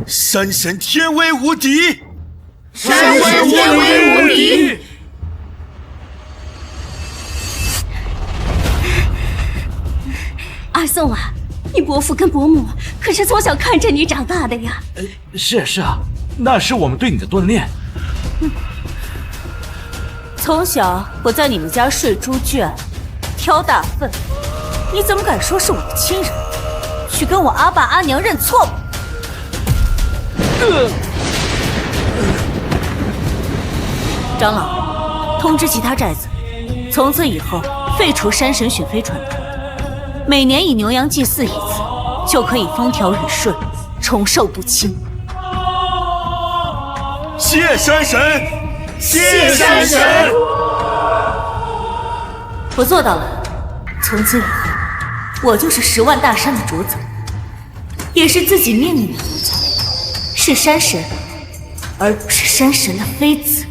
山神天威无敌！山神天威无敌！阿宋啊，你伯父跟伯母可是从小看着你长大的呀。是啊，那是我们对你的锻炼。从小我在你们家睡猪圈，挑大粪，你怎么敢说是我的亲人？去跟我阿爸阿娘认错吧！长老，通知其他寨子，从此以后废除山神选妃传统，每年以牛羊祭祀一次，就可以风调雨顺，长寿不侵。谢山神，谢山神！我做到了，从此以后，我就是10万大山的主宰，也是自己命运的主宰，是山神，而不是山神的妃子。